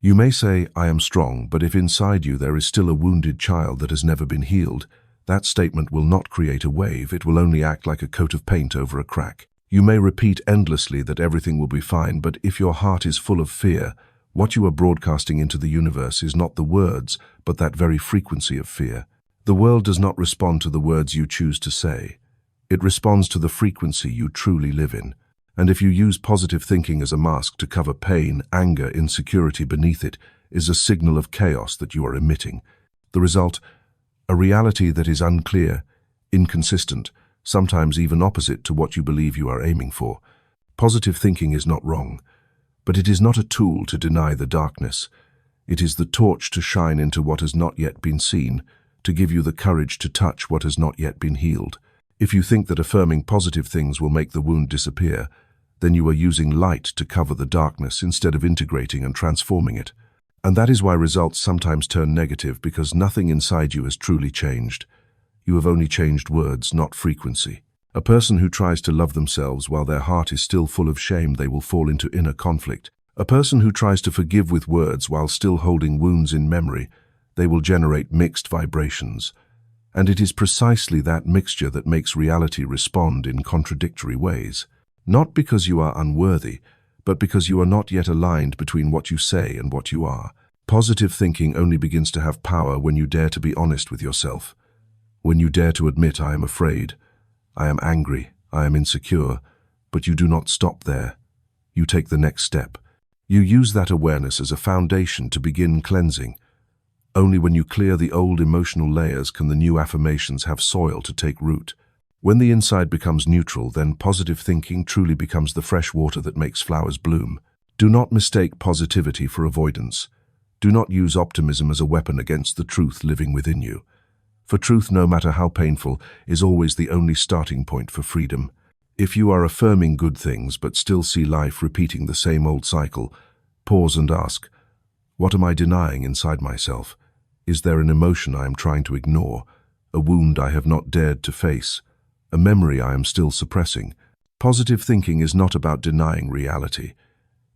You may say, "I am strong," but if inside you there is still a wounded child that has never been healed, that statement will not create a wave. It will only act like a coat of paint over a crack. You may repeat endlessly that everything will be fine, but if your heart is full of fear, what you are broadcasting into the universe is not the words, but that very frequency of fear. The world does not respond to the words you choose to say. It responds to the frequency you truly live in. And if you use positive thinking as a mask to cover pain, anger, insecurity beneath it, is a signal of chaos that you are emitting. The result, a reality that is unclear, inconsistent, sometimes even opposite to what you believe you are aiming for. Positive thinking is not wrong, but it is not a tool to deny the darkness. It is the torch to shine into what has not yet been seen, to give you the courage to touch what has not yet been healed. If you think that affirming positive things will make the wound disappear, then you are using light to cover the darkness instead of integrating and transforming it. And that is why results sometimes turn negative, because nothing inside you has truly changed. You have only changed words, not frequency. A person who tries to love themselves while their heart is still full of shame, they will fall into inner conflict. A person who tries to forgive with words while still holding wounds in memory, they will generate mixed vibrations. And it is precisely that mixture that makes reality respond in contradictory ways. Not because you are unworthy, but because you are not yet aligned between what you say and what you are. Positive thinking only begins to have power when you dare to be honest with yourself. When you dare to admit, I am afraid, I am angry, I am insecure, but you do not stop there. You take the next step. You use that awareness as a foundation to begin cleansing. Only when you clear the old emotional layers can the new affirmations have soil to take root. When the inside becomes neutral, then positive thinking truly becomes the fresh water that makes flowers bloom. Do not mistake positivity for avoidance. Do not use optimism as a weapon against the truth living within you. For truth, no matter how painful, is always the only starting point for freedom. If you are affirming good things but still see life repeating the same old cycle, pause and ask, what am I denying inside myself? Is there an emotion I am trying to ignore, a wound I have not dared to face, a memory I am still suppressing? Positive thinking is not about denying reality.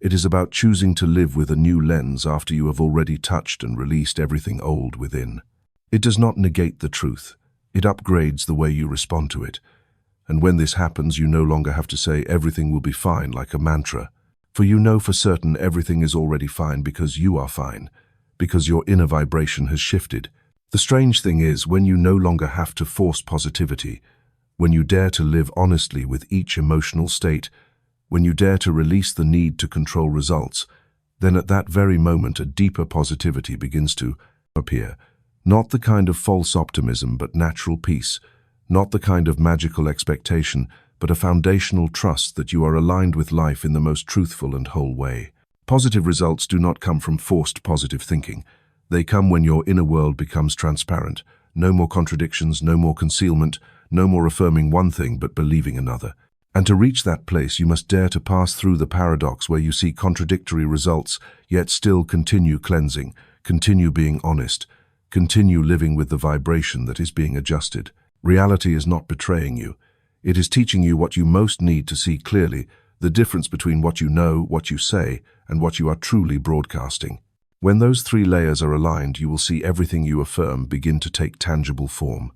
It is about choosing to live with a new lens after you have already touched and released everything old within. It does not negate the truth. It upgrades the way you respond to it. And when this happens, you no longer have to say everything will be fine like a mantra. For you know for certain everything is already fine because you are fine, because your inner vibration has shifted. The strange thing is, when you no longer have to force positivity, when you dare to live honestly with each emotional state, when you dare to release the need to control results, then at that very moment a deeper positivity begins to appear. Not the kind of false optimism, but natural peace. Not the kind of magical expectation, but a foundational trust that you are aligned with life in the most truthful and whole way. Positive results do not come from forced positive thinking. They come when your inner world becomes transparent. No more contradictions, no more concealment, no more affirming one thing but believing another. And to reach that place, you must dare to pass through the paradox where you see contradictory results, yet still continue cleansing, continue being honest, continue living with the vibration that is being adjusted. Reality is not betraying you. It is teaching you what you most need to see clearly, the difference between what you know, what you say, and what you are truly broadcasting. When those three layers are aligned, you will see everything you affirm begin to take tangible form.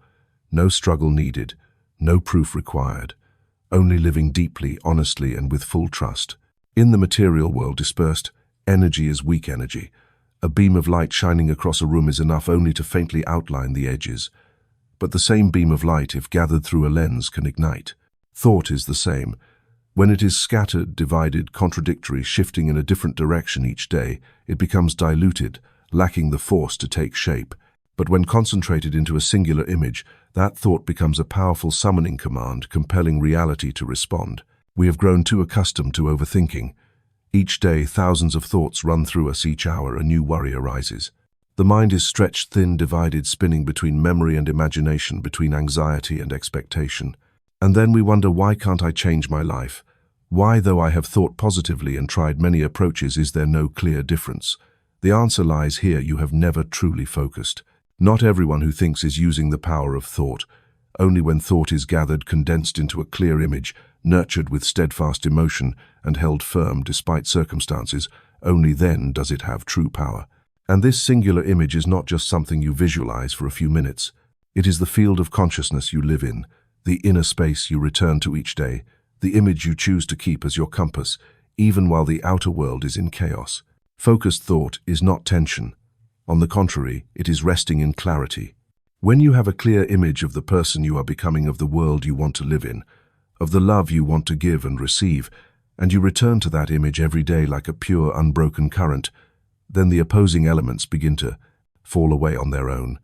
No struggle needed, no proof required, only living deeply, honestly, and with full trust. In the material world, dispersed energy is weak energy. A beam of light shining across a room is enough only to faintly outline the edges. But the same beam of light, if gathered through a lens, can ignite. Thought is the same. When it is scattered, divided, contradictory, shifting in a different direction each day, it becomes diluted, lacking the force to take shape. But when concentrated into a singular image, that thought becomes a powerful summoning command, compelling reality to respond. We have grown too accustomed to overthinking. Each day, thousands of thoughts run through us. Each hour, a new worry arises. The mind is stretched thin, divided, spinning between memory and imagination, between anxiety and expectation. And then we wonder, why can't I change my life? Why, though I have thought positively and tried many approaches, is there no clear difference? The answer lies here: you have never truly focused. Not everyone who thinks is using the power of thought. Only when thought is gathered, condensed into a clear image, nurtured with steadfast emotion, and held firm despite circumstances, only then does it have true power. And this singular image is not just something you visualize for a few minutes. It is the field of consciousness you live in, the inner space you return to each day, the image you choose to keep as your compass, even while the outer world is in chaos. Focused thought is not tension. On the contrary, it is resting in clarity. When you have a clear image of the person you are becoming, of the world you want to live in, of the love you want to give and receive, and you return to that image every day like a pure, unbroken current, then the opposing elements begin to fall away on their own.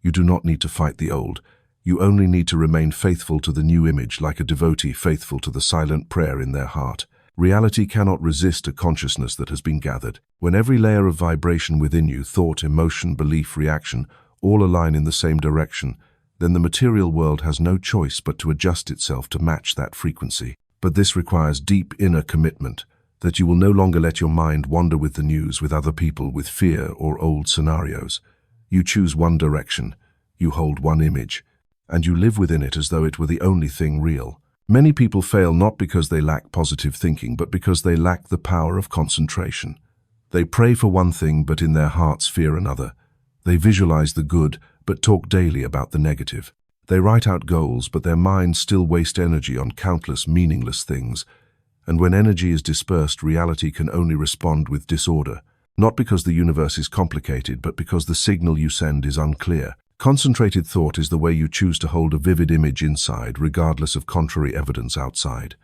You do not need to fight the old. You only need to remain faithful to the new image, like a devotee faithful to the silent prayer in their heart. Reality cannot resist a consciousness that has been gathered. When every layer of vibration within you, thought, emotion, belief, reaction, all align in the same direction, then the material world has no choice but to adjust itself to match that frequency. But this requires deep inner commitment, that you will no longer let your mind wander with the news, with other people, with fear or old scenarios. You choose one direction, you hold one image, and you live within it as though it were the only thing real. Many people fail not because they lack positive thinking, but because they lack the power of concentration. They pray for one thing, but in their hearts fear another. They visualize the good, but talk daily about the negative. They write out goals, but their minds still waste energy on countless meaningless things. And when energy is dispersed, reality can only respond with disorder. Not because the universe is complicated, but because the signal you send is unclear. Concentrated thought is the way you choose to hold a vivid image inside, regardless of contrary evidence outside.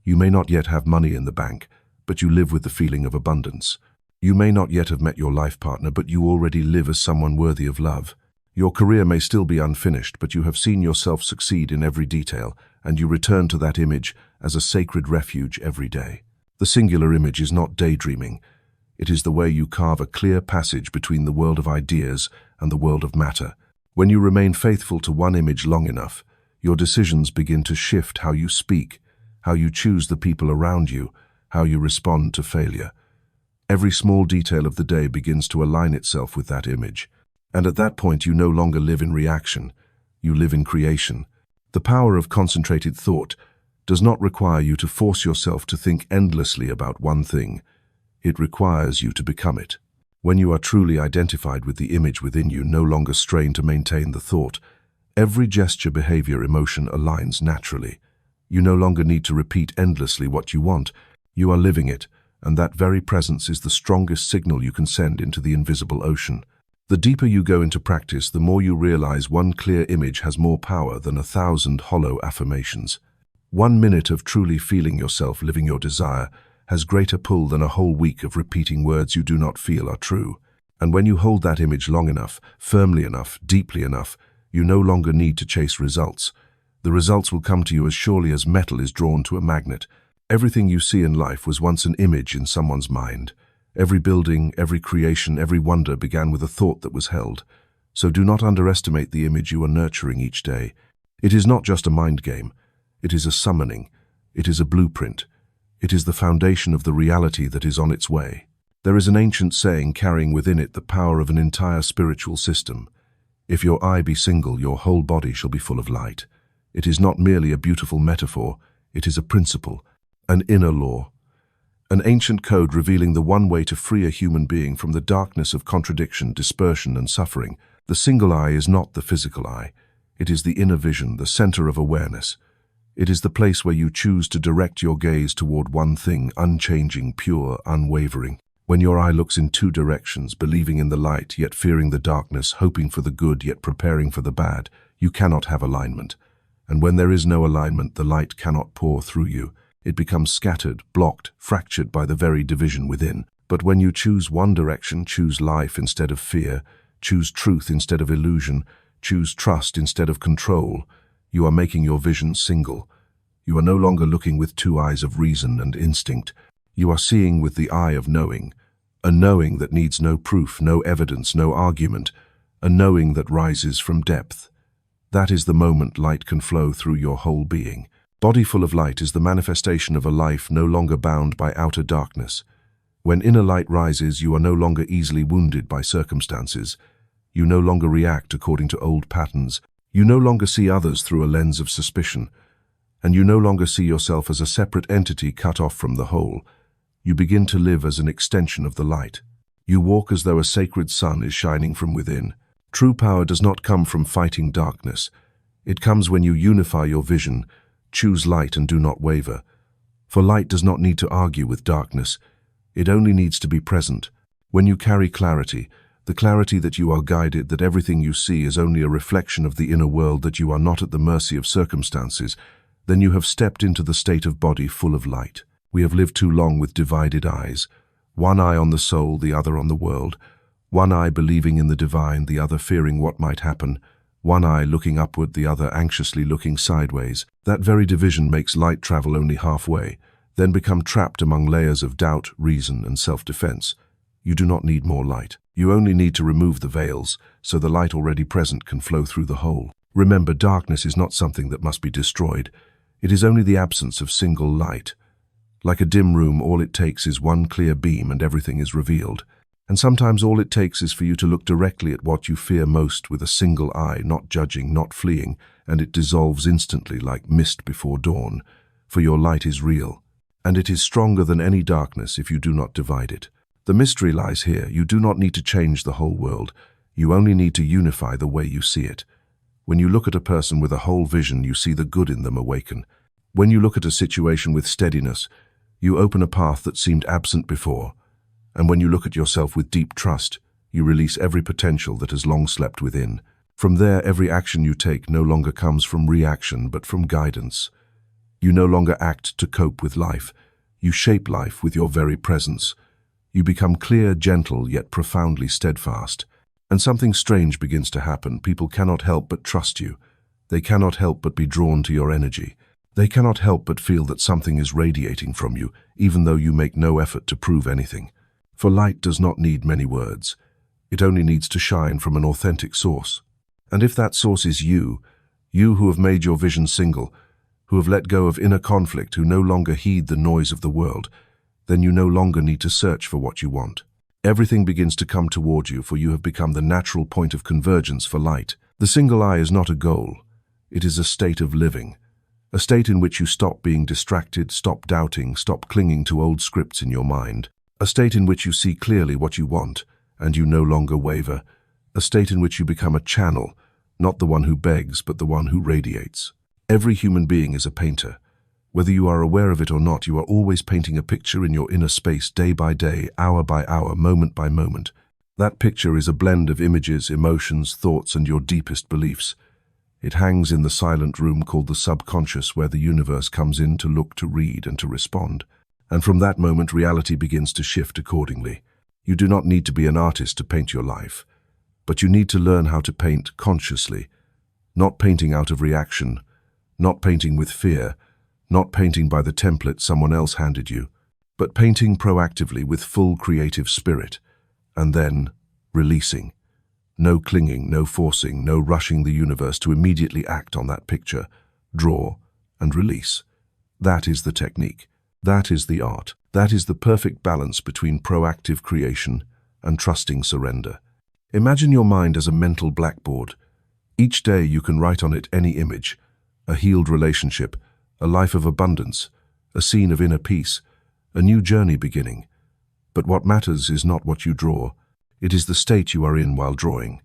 You may not yet have money in the bank, but you live with the feeling of abundance. You may not yet have met your life partner, but you already live as someone worthy of love. Your career may still be unfinished, but you have seen yourself succeed in every detail, and you return to that image as a sacred refuge every day. The singular image is not daydreaming. It is the way you carve a clear passage between the world of ideas and the world of matter. When you remain faithful to one image long enough, your decisions begin to shift: how you speak, how you choose the people around you, how you respond to failure. Every small detail of the day begins to align itself with that image. And at that point, you no longer live in reaction, you live in creation. The power of concentrated thought does not require you to force yourself to think endlessly about one thing. It requires you to become it. When you are truly identified with the image within you, no longer strain to maintain the thought. Every gesture, behavior, emotion aligns naturally. You no longer need to repeat endlessly what you want. You are living it, and that very presence is the strongest signal you can send into the invisible ocean. The deeper you go into practice, the more you realize one clear image has more power than 1,000 hollow affirmations. 1 minute of truly feeling yourself living your desire has greater pull than a whole week of repeating words you do not feel are true. And when you hold that image long enough, firmly enough, deeply enough, you no longer need to chase results. The results will come to you as surely as metal is drawn to a magnet. Everything you see in life was once an image in someone's mind. Every building, every creation, every wonder began with a thought that was held. So do not underestimate the image you are nurturing each day. It is not just a mind game. It is a summoning. It is a blueprint. It is the foundation of the reality that is on its way. There is an ancient saying carrying within it the power of an entire spiritual system. If your eye be single, your whole body shall be full of light. It is not merely a beautiful metaphor. It is a principle, an inner law. An ancient code revealing the one way to free a human being from the darkness of contradiction, dispersion, and suffering. The single eye is not the physical eye. It is the inner vision, the center of awareness. It is the place where you choose to direct your gaze toward one thing, unchanging, pure, unwavering. When your eye looks in two directions, believing in the light, yet fearing the darkness, hoping for the good, yet preparing for the bad, you cannot have alignment. And when there is no alignment, the light cannot pour through you. It becomes scattered, blocked, fractured by the very division within. But when you choose one direction, choose life instead of fear, choose truth instead of illusion, choose trust instead of control, you are making your vision single. You are no longer looking with two eyes of reason and instinct. You are seeing with the eye of knowing, a knowing that needs no proof, no evidence, no argument, a knowing that rises from depth. That is the moment light can flow through your whole being. Body full of light is the manifestation of a life no longer bound by outer darkness. When inner light rises, you are no longer easily wounded by circumstances. You no longer react according to old patterns. You no longer see others through a lens of suspicion. And you no longer see yourself as a separate entity cut off from the whole. You begin to live as an extension of the light. You walk as though a sacred sun is shining from within. True power does not come from fighting darkness. It comes when you unify your vision, choose light and do not waver. For light does not need to argue with darkness. It only needs to be present. When you carry clarity, the clarity that you are guided, that everything you see is only a reflection of the inner world, that you are not at the mercy of circumstances, then you have stepped into the state of body full of light. We have lived too long with divided eyes, one eye on the soul, the other on the world, one eye believing in the divine, the other fearing what might happen, one eye looking upward, the other anxiously looking sideways. That very division makes light travel only halfway, then become trapped among layers of doubt, reason, and self-defense. You do not need more light. You only need to remove the veils, so the light already present can flow through the whole. Remember, darkness is not something that must be destroyed. It is only the absence of single light. Like a dim room, all it takes is one clear beam and everything is revealed. And sometimes all it takes is for you to look directly at what you fear most with a single eye, not judging, not fleeing, and it dissolves instantly like mist before dawn. For your light is real, and it is stronger than any darkness if you do not divide it. The mystery lies here. You do not need to change the whole world. You only need to unify the way you see it. When you look at a person with a whole vision, you see the good in them awaken. When you look at a situation with steadiness, you open a path that seemed absent before. And when you look at yourself with deep trust, you release every potential that has long slept within. From there, every action you take no longer comes from reaction, but from guidance. You no longer act to cope with life. You shape life with your very presence. You become clear, gentle, yet profoundly steadfast. And something strange begins to happen. People cannot help but trust you. They cannot help but be drawn to your energy. They cannot help but feel that something is radiating from you, even though you make no effort to prove anything. For light does not need many words. It only needs to shine from an authentic source. And if that source is you who have made your vision single, who have let go of inner conflict, who no longer heed the noise of the world, then you no longer need to search for what you want. Everything begins to come toward you, for you have become the natural point of convergence for light. The single eye is not a goal. It is a state of living. A state in which you stop being distracted, stop doubting, stop clinging to old scripts in your mind. A state in which you see clearly what you want, and you no longer waver. A state in which you become a channel, not the one who begs, but the one who radiates. Every human being is a painter. Whether you are aware of it or not, you are always painting a picture in your inner space, day by day, hour by hour, moment by moment. That picture is a blend of images, emotions, thoughts, and your deepest beliefs. It hangs in the silent room called the subconscious, where the universe comes in to look, to read, and to respond. And from that moment, reality begins to shift accordingly. You do not need to be an artist to paint your life, but you need to learn how to paint consciously, not painting out of reaction, not painting with fear, not painting by the template someone else handed you, but painting proactively with full creative spirit, and then releasing. No clinging, no forcing, no rushing the universe to immediately act on that picture. Draw and release. That is the technique. That is the art. That is the perfect balance between proactive creation and trusting surrender. Imagine your mind as a mental blackboard. Each day you can write on it any image, a healed relationship, a life of abundance, a scene of inner peace, a new journey beginning. But what matters is not what you draw. It is the state you are in while drawing.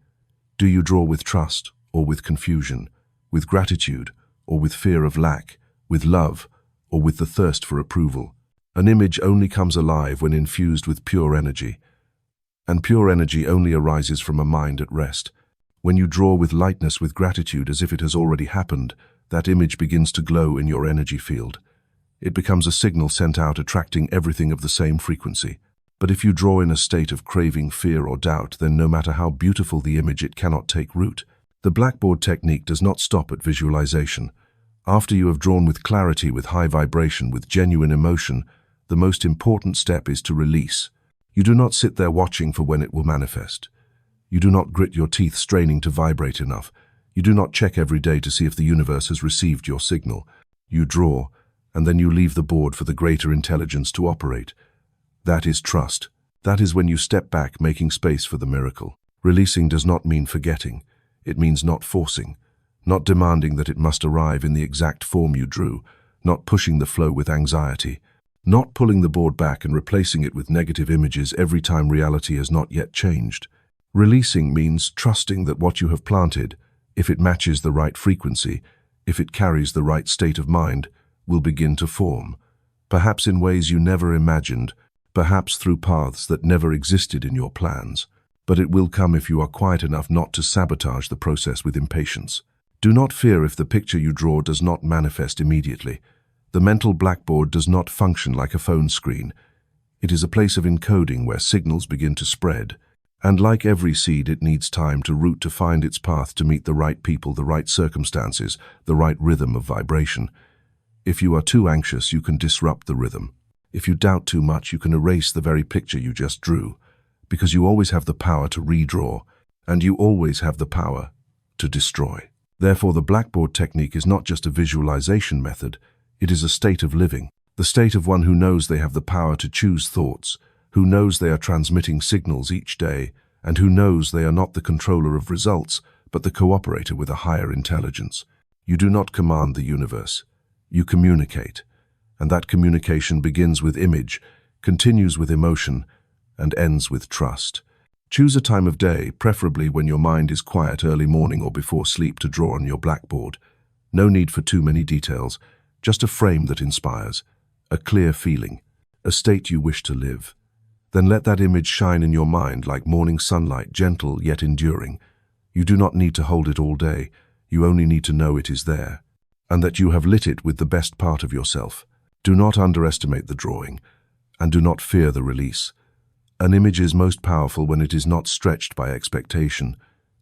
Do you draw with trust or with confusion, with gratitude or with fear of lack, with love or with the thirst for approval? An image only comes alive when infused with pure energy. And pure energy only arises from a mind at rest. When you draw with lightness, with gratitude, as if it has already happened, that image begins to glow in your energy field. It becomes a signal sent out, attracting everything of the same frequency. But if you draw in a state of craving, fear, or doubt, then no matter how beautiful the image, it cannot take root. The Blackboard technique does not stop at visualization. After you have drawn with clarity, with high vibration, with genuine emotion, the most important step is to release. You do not sit there watching for when it will manifest. You do not grit your teeth straining to vibrate enough. You do not check every day to see if the universe has received your signal. You draw, and then you leave the board for the greater intelligence to operate. That is trust. That is when you step back, making space for the miracle. Releasing does not mean forgetting. It means not forcing, not demanding that it must arrive in the exact form you drew, not pushing the flow with anxiety, not pulling the board back and replacing it with negative images every time reality has not yet changed. Releasing means trusting that what you have planted, if it matches the right frequency, if it carries the right state of mind, will begin to form, perhaps in ways you never imagined, perhaps through paths that never existed in your plans. But it will come if you are quiet enough not to sabotage the process with impatience. Do not fear if the picture you draw does not manifest immediately. The mental blackboard does not function like a phone screen. It is a place of encoding where signals begin to spread. And like every seed, it needs time to root, to find its path, to meet the right people, the right circumstances, the right rhythm of vibration. If you are too anxious, you can disrupt the rhythm. If you doubt too much, you can erase the very picture you just drew, because you always have the power to redraw, and you always have the power to destroy. Therefore, the Blackboard technique is not just a visualization method, it is a state of living, the state of one who knows they have the power to choose thoughts, who knows they are transmitting signals each day, and who knows they are not the controller of results, but the cooperator with a higher intelligence. You do not command the universe. You communicate, and that communication begins with image, continues with emotion, and ends with trust. Choose a time of day, preferably when your mind is quiet early morning or before sleep, to draw on your blackboard. No need for too many details, just a frame that inspires, a clear feeling, a state you wish to live. Then let that image shine in your mind like morning sunlight, gentle yet enduring. You do not need to hold it all day, you only need to know it is there, and that you have lit it with the best part of yourself. Do not underestimate the drawing, and do not fear the release. An image is most powerful when it is not stretched by expectation,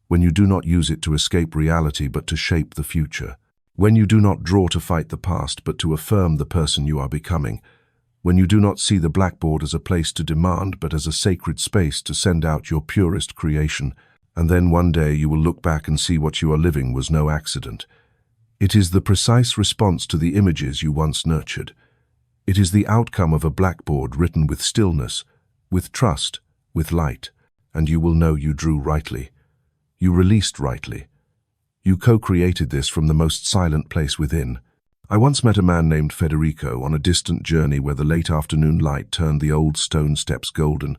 when you do not use it to escape reality but to shape the future, when you do not draw to fight the past but to affirm the person you are becoming, when you do not see the blackboard as a place to demand but as a sacred space to send out your purest creation, and then one day you will look back and see what you are living was no accident. It is the precise response to the images you once nurtured. It is the outcome of a blackboard written with stillness, with trust, with light, and you will know you drew rightly. You released rightly. You co-created this from the most silent place within. I once met a man named Federico on a distant journey where the late afternoon light turned the old stone steps golden.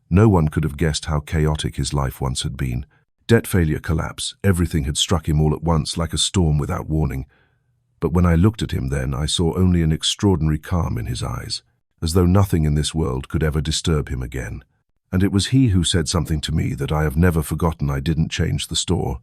No one could have guessed how chaotic his life once had been. Debt, failure, collapse, everything had struck him all at once like a storm without warning. But when I looked at him then, I saw only an extraordinary calm in his eyes, as though nothing in this world could ever disturb him again. And it was he who said something to me that I have never forgotten. I didn't change the store.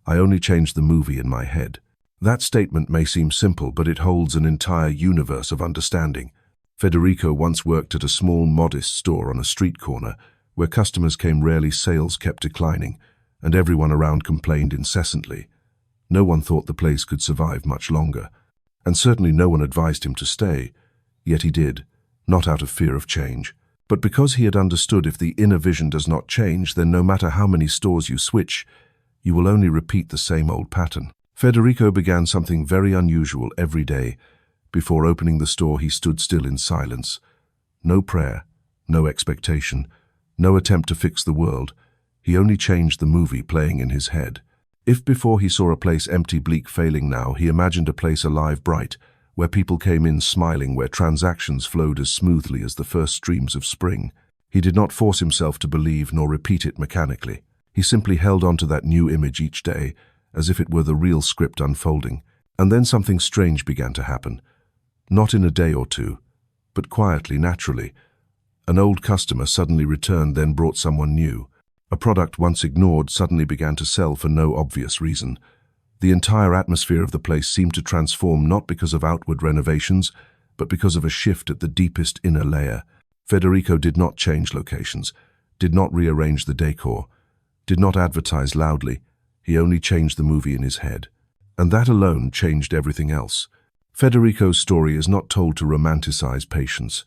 I only changed the movie in my head. That statement may seem simple, but it holds an entire universe of understanding. Federico once worked at a small, modest store on a street corner, where customers came rarely, sales kept declining, and everyone around complained incessantly. No one thought the place could survive much longer, and certainly no one advised him to stay. Yet he did, not out of fear of change, but because he had understood if the inner vision does not change, then no matter how many stores you switch, you will only repeat the same old pattern. Federico began something very unusual every day. Before opening the store, he stood still in silence. No prayer, no expectation, no attempt to fix the world. He only changed the movie playing in his head. If before he saw a place empty, bleak, failing, now he imagined a place alive, bright, where people came in smiling, where transactions flowed as smoothly as the first streams of spring. He did not force himself to believe nor repeat it mechanically. He simply held on to that new image each day, as if it were the real script unfolding. And then something strange began to happen. Not in a day or two, but quietly, naturally. An old customer suddenly returned, then brought someone new. A product once ignored suddenly began to sell for no obvious reason. The entire atmosphere of the place seemed to transform, not because of outward renovations, but because of a shift at the deepest inner layer. Federico did not change locations, did not rearrange the decor, did not advertise loudly. He only changed the movie in his head. And that alone changed everything else. Federico's story is not told to romanticize patience.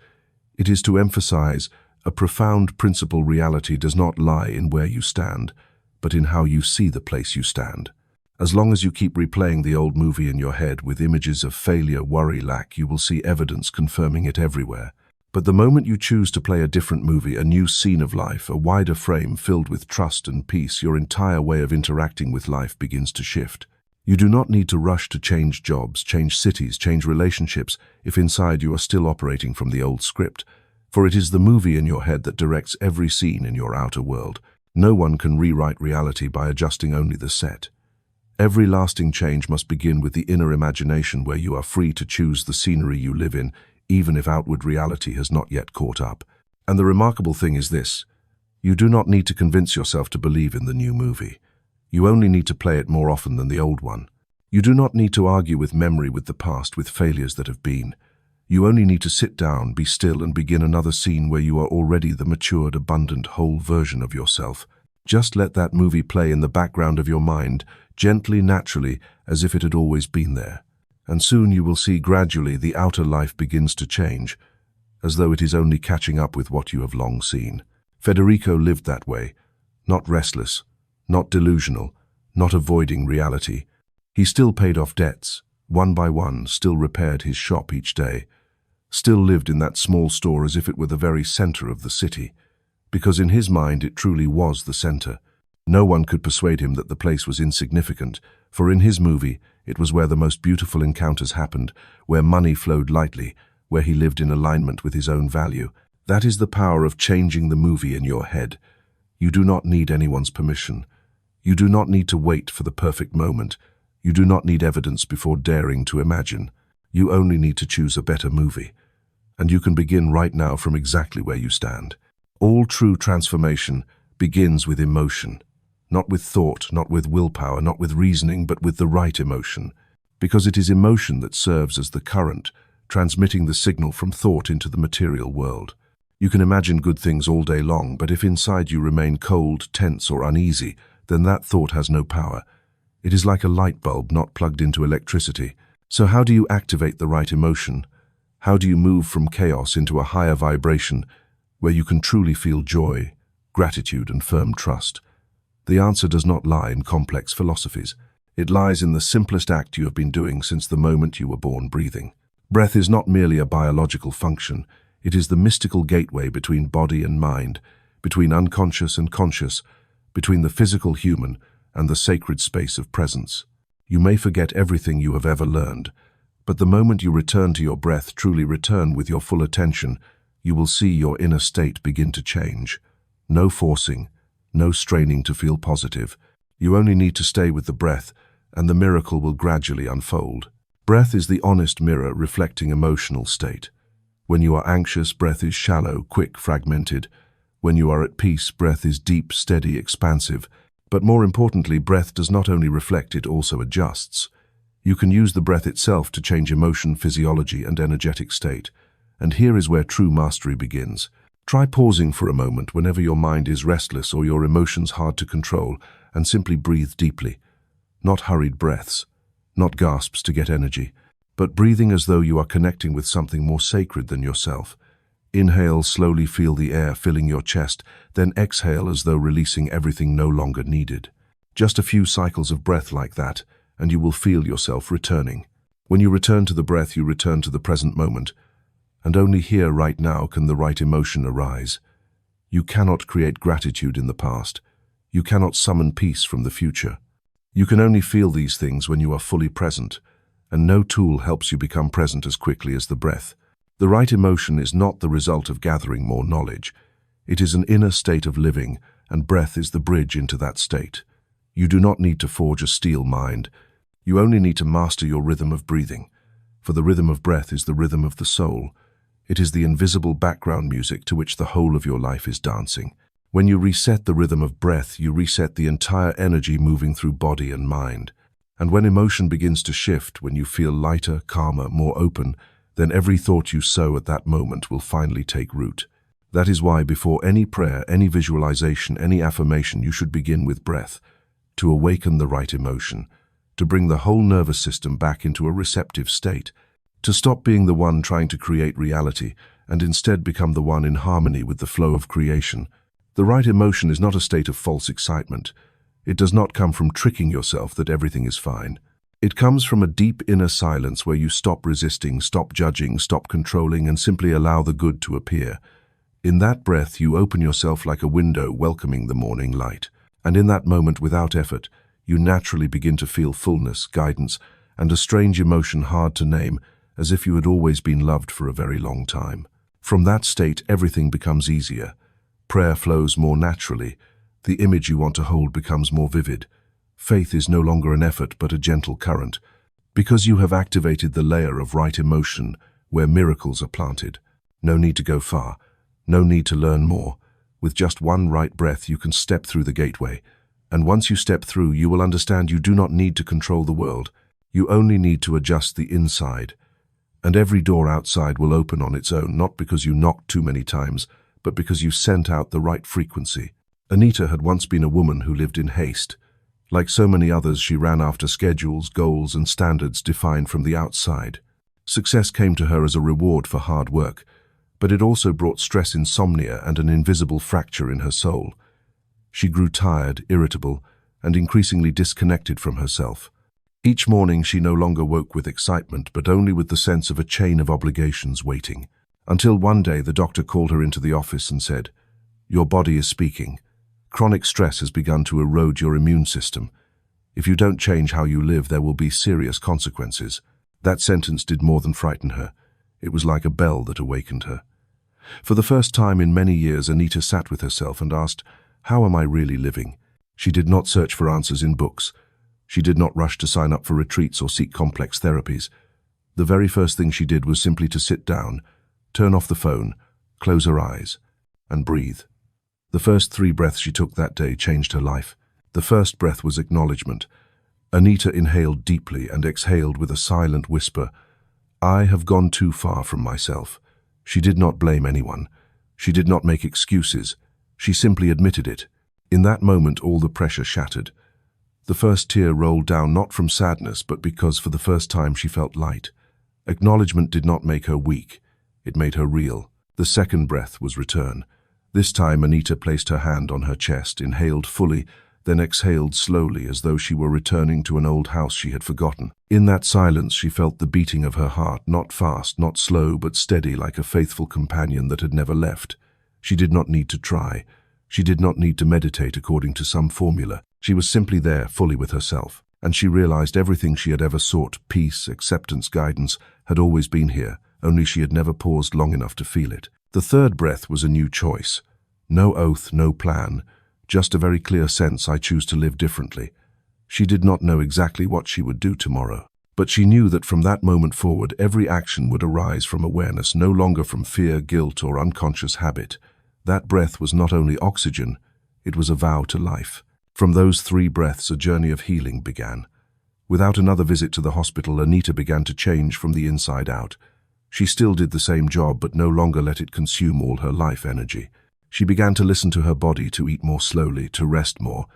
It is to emphasize a profound principle: reality does not lie in where you stand, but in how you see the place you stand. As long as you keep replaying the old movie in your head with images of failure, worry, lack, you will see evidence confirming it everywhere. But the moment you choose to play a different movie, a new scene of life, a wider frame filled with trust and peace, your entire way of interacting with life begins to shift. You do not need to rush to change jobs, change cities, change relationships, if inside you are still operating from the old script. For it is the movie in your head that directs every scene in your outer world. No one can rewrite reality by adjusting only the set. Every lasting change must begin with the inner imagination, where you are free to choose the scenery you live in, even if outward reality has not yet caught up. And the remarkable thing is this: you do not need to convince yourself to believe in the new movie. You only need to play it more often than the old one. You do not need to argue with memory, with the past, with failures that have been. You only need to sit down, be still, and begin another scene where you are already the matured, abundant, whole version of yourself. Just let that movie play in the background of your mind, gently, naturally, as if it had always been there. And soon you will see gradually the outer life begins to change, as though it is only catching up with what you have long seen. Federico lived that way, not restless, not delusional, not avoiding reality. He still paid off debts, one by one, still repaired his shop each day, still lived in that small store as if it were the very center of the city, because in his mind it truly was the center. No one could persuade him that the place was insignificant, for in his movie it was where the most beautiful encounters happened, where money flowed lightly, where he lived in alignment with his own value. That is the power of changing the movie in your head. You do not need anyone's permission. You do not need to wait for the perfect moment. You do not need evidence before daring to imagine. You only need to choose a better movie. And you can begin right now from exactly where you stand. All true transformation begins with emotion. Not with thought, not with willpower, not with reasoning, but with the right emotion. Because it is emotion that serves as the current, transmitting the signal from thought into the material world. You can imagine good things all day long, but if inside you remain cold, tense, or uneasy, then that thought has no power. It is like a light bulb not plugged into electricity. So how do you activate the right emotion? How do you move from chaos into a higher vibration where you can truly feel joy, gratitude, and firm trust? The answer does not lie in complex philosophies. It lies in the simplest act you have been doing since the moment you were born, breathing. Breath is not merely a biological function. It is the mystical gateway between body and mind, between unconscious and conscious, between the physical human and the sacred space of presence. You may forget everything you have ever learned, but the moment you return to your breath, truly return with your full attention, you will see your inner state begin to change. No forcing, no straining to feel positive. You only need to stay with the breath, and the miracle will gradually unfold. Breath is the honest mirror reflecting emotional state. When you are anxious, breath is shallow, quick, fragmented. When you are at peace, breath is deep, steady, expansive. But more importantly, breath does not only reflect, it also adjusts. You can use the breath itself to change emotion, physiology, and energetic state. And here is where true mastery begins. Try pausing for a moment whenever your mind is restless or your emotions hard to control, and simply breathe deeply. Not hurried breaths, not gasps to get energy, but breathing as though you are connecting with something more sacred than yourself. Inhale, slowly feel the air filling your chest, then exhale as though releasing everything no longer needed. Just a few cycles of breath like that, and you will feel yourself returning. When you return to the breath, you return to the present moment, and only here right now can the right emotion arise. You cannot create gratitude in the past. You cannot summon peace from the future. You can only feel these things when you are fully present, and no tool helps you become present as quickly as the breath. The right emotion is not the result of gathering more knowledge. It is an inner state of living, and breath is the bridge into that state. You do not need to forge a steel mind. You only need to master your rhythm of breathing. For the rhythm of breath is the rhythm of the soul. It is the invisible background music to which the whole of your life is dancing. When you reset the rhythm of breath, you reset the entire energy moving through body and mind. And when emotion begins to shift, when you feel lighter, calmer, more open, then every thought you sow at that moment will finally take root. That is why before any prayer, any visualization, any affirmation, you should begin with breath, to awaken the right emotion, to bring the whole nervous system back into a receptive state, to stop being the one trying to create reality and instead become the one in harmony with the flow of creation. The right emotion is not a state of false excitement. It does not come from tricking yourself that everything is fine. It comes from a deep inner silence where you stop resisting, stop judging, stop controlling, and simply allow the good to appear. In that breath, you open yourself like a window welcoming the morning light. And in that moment, without effort, you naturally begin to feel fullness, guidance, and a strange emotion hard to name, as if you had always been loved for a very long time. From that state, everything becomes easier. Prayer flows more naturally. The image you want to hold becomes more vivid. Faith is no longer an effort but a gentle current, because you have activated the layer of right emotion where miracles are planted. No need to go far, no need to learn more. With just one right breath you can step through the gateway, and once you step through you will understand you do not need to control the world. You only need to adjust the inside, and every door outside will open on its own, not because you knocked too many times, but because you sent out the right frequency. Anita had once been a woman who lived in haste. Like so many others, she ran after schedules, goals, and standards defined from the outside. Success came to her as a reward for hard work, but it also brought stress, insomnia, and an invisible fracture in her soul. She grew tired, irritable, and increasingly disconnected from herself. Each morning she no longer woke with excitement, but only with the sense of a chain of obligations waiting. Until one day the doctor called her into the office and said, "Your body is speaking. Chronic stress has begun to erode your immune system. If you don't change how you live, there will be serious consequences." That sentence did more than frighten her. It was like a bell that awakened her. For the first time in many years, Anita sat with herself and asked, How am I really living? She did not search for answers in books. She did not rush to sign up for retreats or seek complex therapies. The very first thing she did was simply to sit down, turn off the phone, close her eyes, and breathe. The first 3 breaths she took that day changed her life. The first breath was acknowledgement. Anita inhaled deeply and exhaled with a silent whisper, "I have gone too far from myself." She did not blame anyone. She did not make excuses. She simply admitted it. In that moment, all the pressure shattered. The first tear rolled down not from sadness, but because for the first time she felt light. Acknowledgement did not make her weak. It made her real. The second breath was return. This time, Anita placed her hand on her chest, inhaled fully, then exhaled slowly as though she were returning to an old house she had forgotten. In that silence, she felt the beating of her heart, not fast, not slow, but steady, like a faithful companion that had never left. She did not need to try. She did not need to meditate according to some formula. She was simply there, fully with herself. And she realized everything she had ever sought, peace, acceptance, guidance, had always been here, only she had never paused long enough to feel it. The third breath was a new choice. No oath, no plan, just a very clear sense, I choose to live differently. She did not know exactly what she would do tomorrow, but she knew that from that moment forward, every action would arise from awareness, no longer from fear, guilt, or unconscious habit. That breath was not only oxygen, it was a vow to life. From those 3 breaths, a journey of healing began. Without another visit to the hospital, Anita began to change from the inside out. She still did the same job, but no longer let it consume all her life energy. She began to listen to her body, to eat more slowly, to rest more,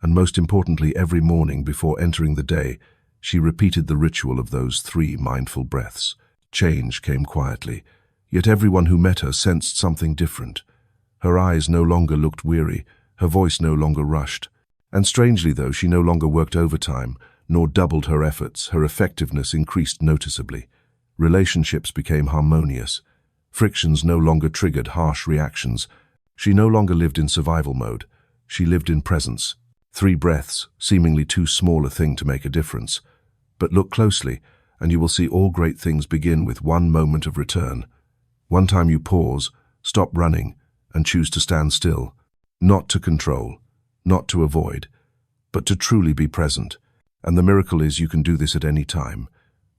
and most importantly, every morning before entering the day, she repeated the ritual of those 3 mindful breaths. Change came quietly, yet everyone who met her sensed something different. Her eyes no longer looked weary, her voice no longer rushed. And strangely though, she no longer worked overtime, nor doubled her efforts. Her effectiveness increased noticeably. Relationships became harmonious. Frictions no longer triggered harsh reactions. She no longer lived in survival mode. She lived in presence. 3 breaths, seemingly too small a thing to make a difference. But look closely, and you will see all great things begin with one moment of return. One time you pause, stop running, and choose to stand still. Not to control, not to avoid, but to truly be present. And the miracle is you can do this at any time.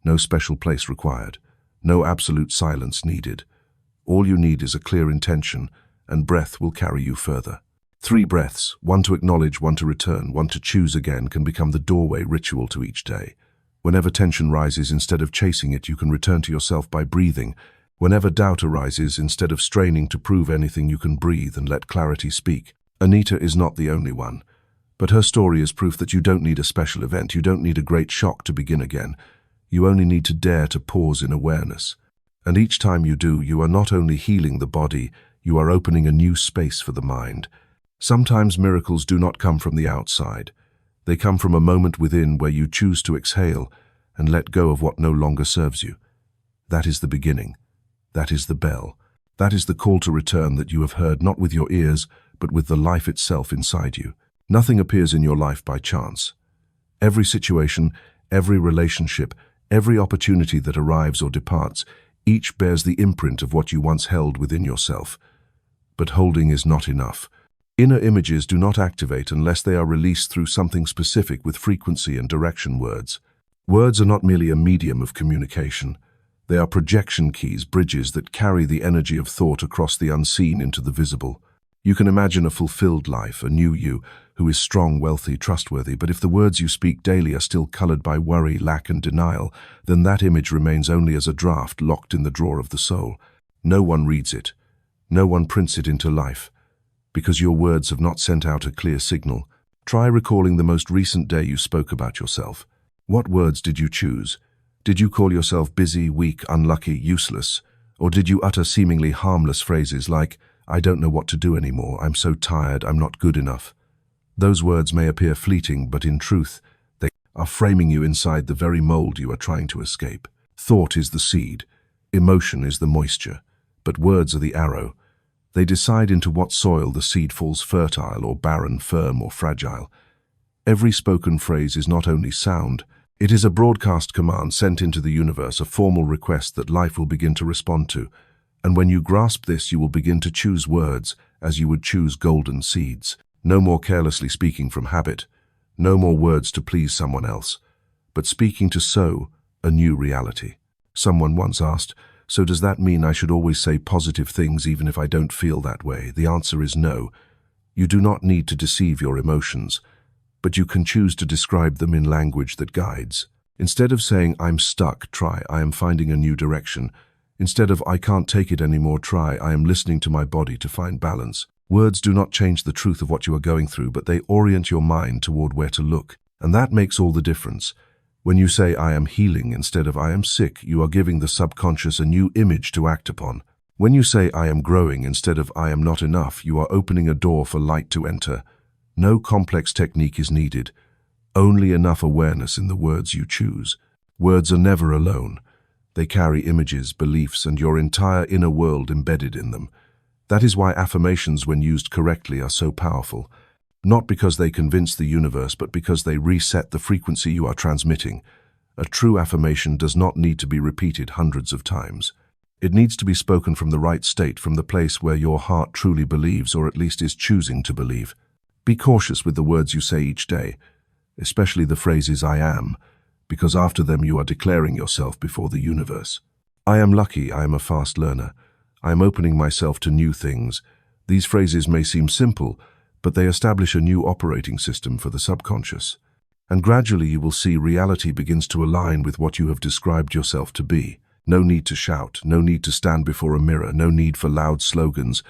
No special place required. No absolute silence needed. All you need is a clear intention, and breath will carry you further. 3 breaths, one to acknowledge, one to return, one to choose again, can become the doorway ritual to each day. Whenever tension rises, instead of chasing it, you can return to yourself by breathing. Whenever doubt arises, instead of straining to prove anything, you can breathe and let clarity speak. Anita is not the only one, but her story is proof that you don't need a special event, you don't need a great shock to begin again. You only need to dare to pause in awareness. And each time you do, you are not only healing the body, you are opening a new space for the mind. Sometimes miracles do not come from the outside. They come from a moment within where you choose to exhale and let go of what no longer serves you. That is the beginning. That is the bell. That is the call to return that you have heard not with your ears, but with the life itself inside you. Nothing appears in your life by chance. Every situation, every relationship, every opportunity that arrives or departs, each bears the imprint of what you once held within yourself. But holding is not enough. Inner images do not activate unless they are released through something specific with frequency and direction. Words. Words are not merely a medium of communication. They are projection keys, bridges that carry the energy of thought across the unseen into the visible. You can imagine a fulfilled life, a new you, who is strong, wealthy, trustworthy, but if the words you speak daily are still colored by worry, lack, and denial, then that image remains only as a draft locked in the drawer of the soul. No one reads it. No one prints it into life, because your words have not sent out a clear signal. Try recalling the most recent day you spoke about yourself. What words did you choose? Did you call yourself busy, weak, unlucky, useless? Or did you utter seemingly harmless phrases like, "I don't know what to do anymore, I'm so tired, I'm not good enough"? Those words may appear fleeting, but in truth, they are framing you inside the very mold you are trying to escape. Thought is the seed, emotion is the moisture, but words are the arrow. They decide into what soil the seed falls, fertile or barren, firm or fragile. Every spoken phrase is not only sound, it is a broadcast command sent into the universe, a formal request that life will begin to respond to. And when you grasp this, you will begin to choose words as you would choose golden seeds. No more carelessly speaking from habit, no more words to please someone else, but speaking to sow a new reality. Someone once asked, so does that mean I should always say positive things even if I don't feel that way? The answer is no. You do not need to deceive your emotions, but you can choose to describe them in language that guides. Instead of saying, I'm stuck, try, I am finding a new direction. Instead of, I can't take it anymore, try, I am listening to my body to find balance. Words do not change the truth of what you are going through, but they orient your mind toward where to look. And that makes all the difference. When you say, I am healing, instead of I am sick, you are giving the subconscious a new image to act upon. When you say, I am growing, instead of I am not enough, you are opening a door for light to enter. No complex technique is needed. Only enough awareness in the words you choose. Words are never alone. They carry images, beliefs, and your entire inner world embedded in them. That is why affirmations, when used correctly, are so powerful. Not because they convince the universe, but because they reset the frequency you are transmitting. A true affirmation does not need to be repeated hundreds of times. It needs to be spoken from the right state, from the place where your heart truly believes, or at least is choosing to believe. Be cautious with the words you say each day, especially the phrases I am, because after them you are declaring yourself before the universe. I am lucky, I am a fast learner. I am opening myself to new things. These phrases may seem simple, but they establish a new operating system for the subconscious. And gradually you will see reality begins to align with what you have described yourself to be. No need to shout, no need to stand before a mirror, no need for loud slogans.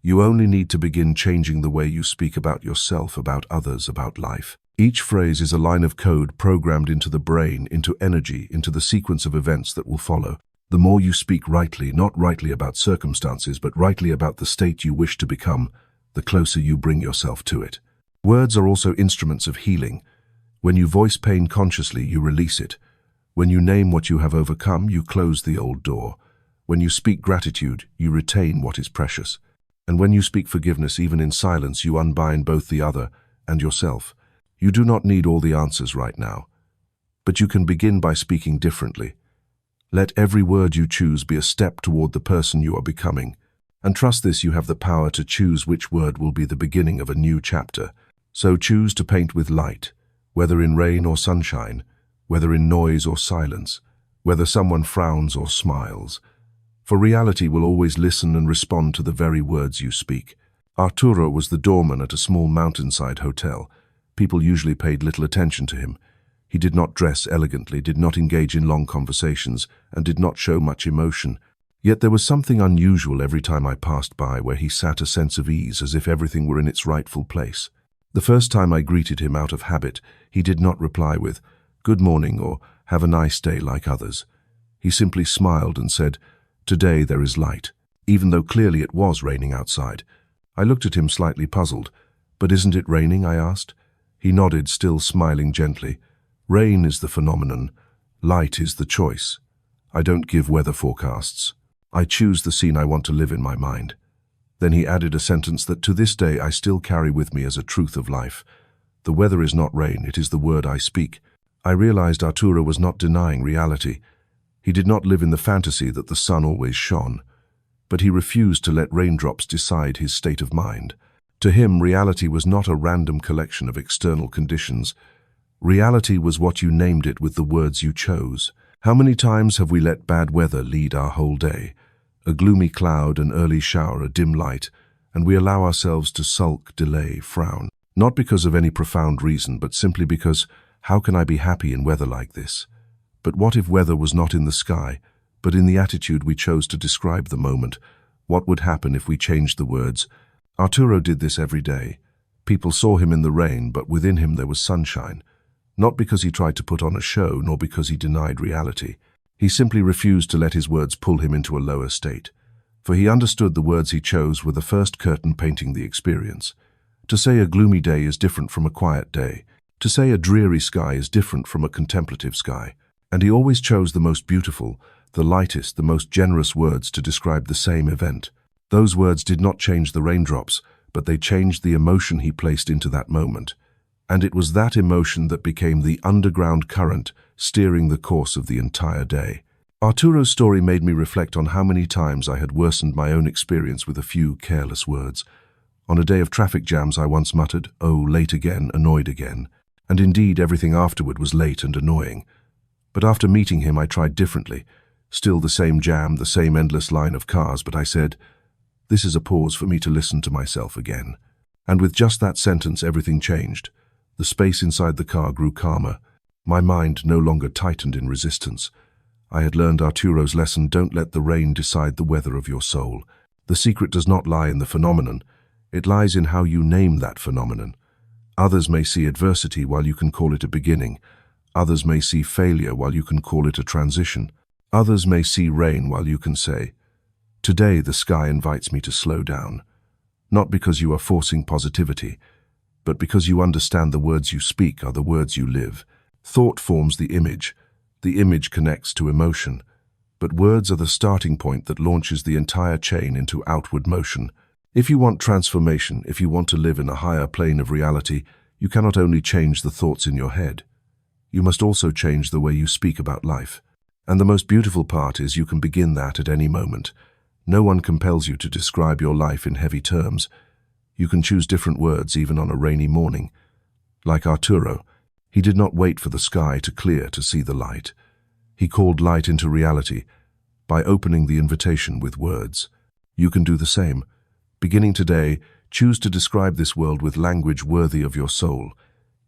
You only need to begin changing the way you speak about yourself, about others, about life. Each phrase is a line of code programmed into the brain, into energy, into the sequence of events that will follow. The more you speak rightly, not rightly about circumstances, but rightly about the state you wish to become, the closer you bring yourself to it. Words are also instruments of healing. When you voice pain consciously, you release it. When you name what you have overcome, you close the old door. When you speak gratitude, you retain what is precious. And when you speak forgiveness, even in silence, you unbind both the other and yourself. You do not need all the answers right now, but you can begin by speaking differently. Let every word you choose be a step toward the person you are becoming. And trust this, you have the power to choose which word will be the beginning of a new chapter. So choose to paint with light, whether in rain or sunshine, whether in noise or silence, whether someone frowns or smiles. For reality will always listen and respond to the very words you speak. Arturo was the doorman at a small mountainside hotel. People usually paid little attention to him. He did not dress elegantly, did not engage in long conversations, and did not show much emotion. Yet there was something unusual every time I passed by, where he sat a sense of ease, as if everything were in its rightful place. The first time I greeted him out of habit, he did not reply with, "Good morning," or "Have a nice day," like others. He simply smiled and said, "Today there is light," even though clearly it was raining outside. I looked at him slightly puzzled. "But isn't it raining?" I asked. He nodded, still smiling gently. "Rain is the phenomenon. Light is the choice. I don't give weather forecasts. I choose the scene I want to live in my mind." Then he added a sentence that to this day I still carry with me as a truth of life. "The weather is not rain, it is the word I speak." I realized Arturo was not denying reality. He did not live in the fantasy that the sun always shone, but he refused to let raindrops decide his state of mind. To him, reality was not a random collection of external conditions. Reality was what you named it with the words you chose. How many times have we let bad weather lead our whole day? A gloomy cloud, an early shower, a dim light, and we allow ourselves to sulk, delay, frown. Not because of any profound reason, but simply because, how can I be happy in weather like this? But what if weather was not in the sky, but in the attitude we chose to describe the moment? What would happen if we changed the words? Arturo did this every day. People saw him in the rain, but within him there was sunshine. Not because he tried to put on a show, nor because he denied reality. He simply refused to let his words pull him into a lower state. For he understood the words he chose were the first curtain painting the experience. To say a gloomy day is different from a quiet day. To say a dreary sky is different from a contemplative sky. And he always chose the most beautiful, the lightest, the most generous words to describe the same event. Those words did not change the raindrops, but they changed the emotion he placed into that moment. And it was that emotion that became the underground current steering the course of the entire day. Arturo's story made me reflect on how many times I had worsened my own experience with a few careless words. On a day of traffic jams, I once muttered, "Oh, late again, annoyed again." And indeed, everything afterward was late and annoying. But after meeting him, I tried differently. Still the same jam, the same endless line of cars, but I said, "This is a pause for me to listen to myself again." And with just that sentence, everything changed. The space inside the car grew calmer. My mind no longer tightened in resistance. I had learned Arturo's lesson: don't let the rain decide the weather of your soul. The secret does not lie in the phenomenon. It lies in how you name that phenomenon. Others may see adversity while you can call it a beginning. Others may see failure while you can call it a transition. Others may see rain while you can say, "Today the sky invites me to slow down." Not because you are forcing positivity, but because you understand the words you speak are the words you live. Thought forms the image connects to emotion, but words are the starting point that launches the entire chain into outward motion. If you want transformation, if you want to live in a higher plane of reality, you cannot only change the thoughts in your head. You must also change the way you speak about life. And the most beautiful part is you can begin that at any moment. No one compels you to describe your life in heavy terms. You can choose different words even on a rainy morning. Like Arturo, he did not wait for the sky to clear to see the light. He called light into reality by opening the invitation with words. You can do the same. Beginning today, choose to describe this world with language worthy of your soul.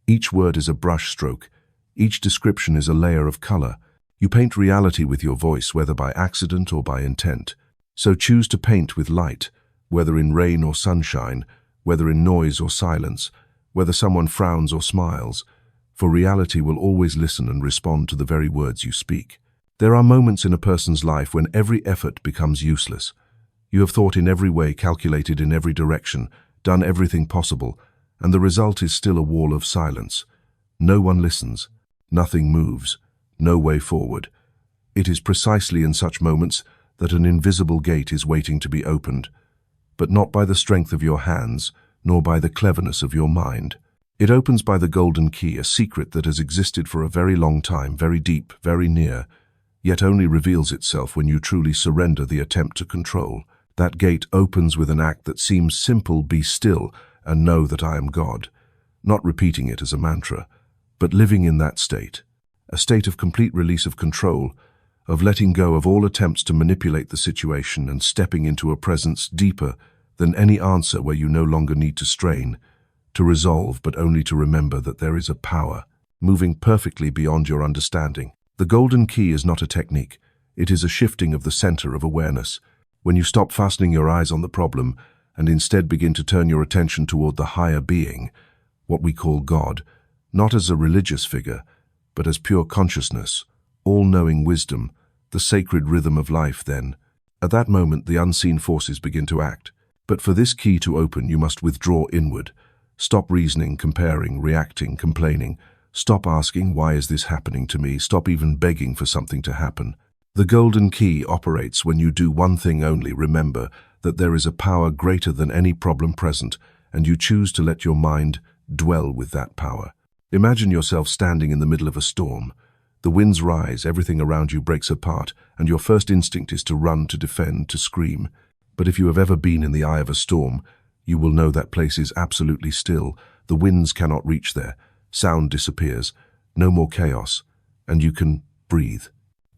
Each word is a brush stroke. Each description is a layer of color. You paint reality with your voice, whether by accident or by intent. So choose to paint with light, whether in rain or sunshine, whether in noise or silence, whether someone frowns or smiles, for reality will always listen and respond to the very words you speak. There are moments in a person's life when every effort becomes useless. You have thought in every way, calculated in every direction, done everything possible, and the result is still a wall of silence. No one listens, nothing moves, no way forward. It is precisely in such moments that an invisible gate is waiting to be opened, but not by the strength of your hands, nor by the cleverness of your mind. It opens by the golden key, a secret that has existed for a very long time, very deep, very near, yet only reveals itself when you truly surrender the attempt to control. That gate opens with an act that seems simple: be still and know that I am God. Not repeating it as a mantra, but living in that state. A state of complete release of control, of letting go of all attempts to manipulate the situation and stepping into a presence deeper than any answer, where you no longer need to strain, to resolve, but only to remember that there is a power moving perfectly beyond your understanding. The golden key is not a technique. It is a shifting of the center of awareness. When you stop fastening your eyes on the problem and instead begin to turn your attention toward the higher being, what we call God, not as a religious figure, but as pure consciousness, all-knowing wisdom, the sacred rhythm of life, then, at that moment, the unseen forces begin to act. But for this key to open, you must withdraw inward. Stop reasoning, comparing, reacting, complaining. Stop asking, "Why is this happening to me?" Stop even begging for something to happen. The golden key operates when you do one thing only: remember that there is a power greater than any problem present, and you choose to let your mind dwell with that power. Imagine yourself standing in the middle of a storm. The winds rise, everything around you breaks apart, and your first instinct is to run, to defend, to scream. But if you have ever been in the eye of a storm, you will know that place is absolutely still. The winds cannot reach there. Sound disappears. No more chaos. And you can breathe.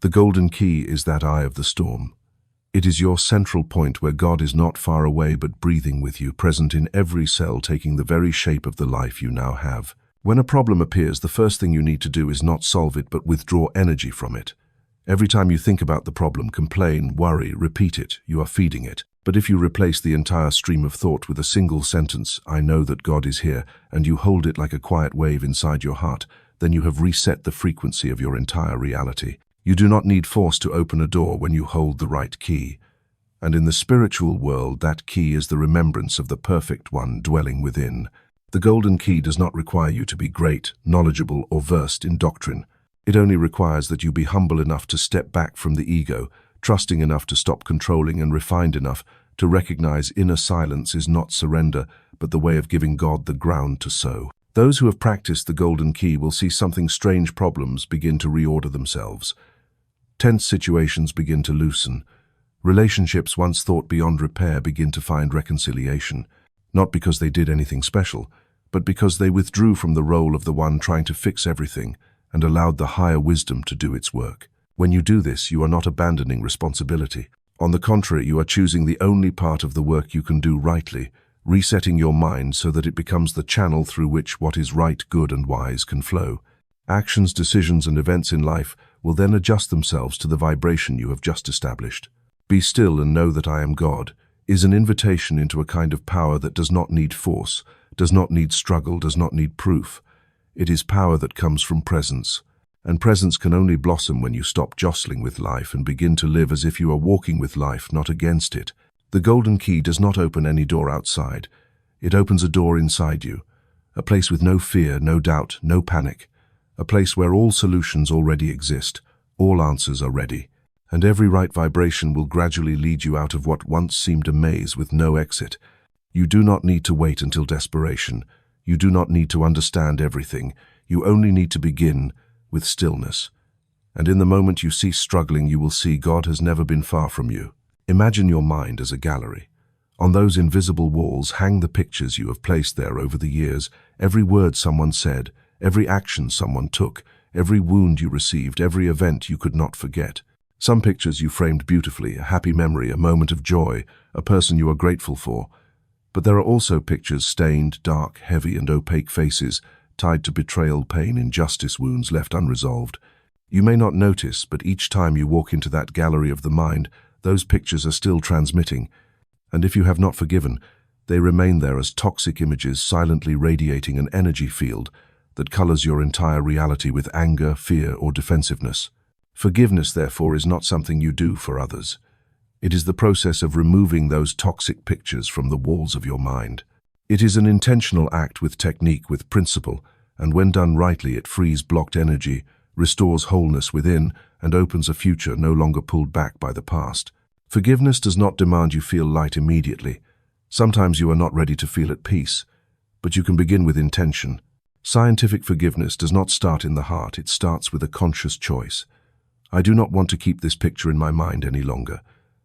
The golden key is that eye of the storm. It is your central point where God is not far away but breathing with you, present in every cell, taking the very shape of the life you now have. When a problem appears, the first thing you need to do is not solve it but withdraw energy from it. Every time you think about the problem, complain, worry, repeat it, you are feeding it. But if you replace the entire stream of thought with a single sentence, "I know that God is here," and you hold it like a quiet wave inside your heart, then you have reset the frequency of your entire reality. You do not need force to open a door when you hold the right key. And in the spiritual world, that key is the remembrance of the perfect one dwelling within. The golden key does not require you to be great, knowledgeable, or versed in doctrine. It only requires that you be humble enough to step back from the ego, trusting enough to stop controlling, and refined enough to recognize inner silence is not surrender, but the way of giving God the ground to sow. Those who have practiced the golden key will see something strange: problems begin to reorder themselves. Tense situations begin to loosen. Relationships once thought beyond repair begin to find reconciliation. not because they did anything special, but because they withdrew from the role of the one trying to fix everything and allowed the higher wisdom to do its work. When you do this, you are not abandoning responsibility. On the contrary, you are choosing the only part of the work you can do rightly, resetting your mind so that it becomes the channel through which what is right, good, and wise can flow. Actions, decisions, and events in life will then adjust themselves to the vibration you have just established. Be still and know that I am God is an invitation into a kind of power that does not need force, does not need struggle, does not need proof. It is power that comes from presence, and presence can only blossom when you stop jostling with life and begin to live as if you are walking with life, not against it. The golden key does not open any door outside. It opens a door inside you, a place with no fear, no doubt, no panic, a place where all solutions already exist, all answers are ready, and every right vibration will gradually lead you out of what once seemed a maze with no exit. You do not need to wait until desperation. You do not need to understand everything. You only need to begin with stillness. And in the moment you cease struggling, you will see God has never been far from you. Imagine your mind as a gallery. On those invisible walls hang the pictures you have placed there over the years, every word someone said, every action someone took, every wound you received, every event you could not forget. Some pictures you framed beautifully, a happy memory, a moment of joy, a person you are grateful for. But there are also pictures stained, dark, heavy, and opaque faces, tied to betrayal, pain, injustice, wounds left unresolved. You may not notice, but each time you walk into that gallery of the mind, those pictures are still transmitting. And if you have not forgiven, they remain there as toxic images silently radiating an energy field that colors your entire reality with anger, fear, or defensiveness. Forgiveness, therefore, is not something you do for others. It is the process of removing those toxic pictures from the walls of your mind. It is an intentional act with technique, with principle, and when done rightly, it frees blocked energy, restores wholeness within, and opens a future no longer pulled back by the past. Forgiveness does not demand you feel light immediately. Sometimes you are not ready to feel at peace, but you can begin with intention. Scientific forgiveness does not start in the heart, it starts with a conscious choice. I do not want to keep this picture in my mind any longer.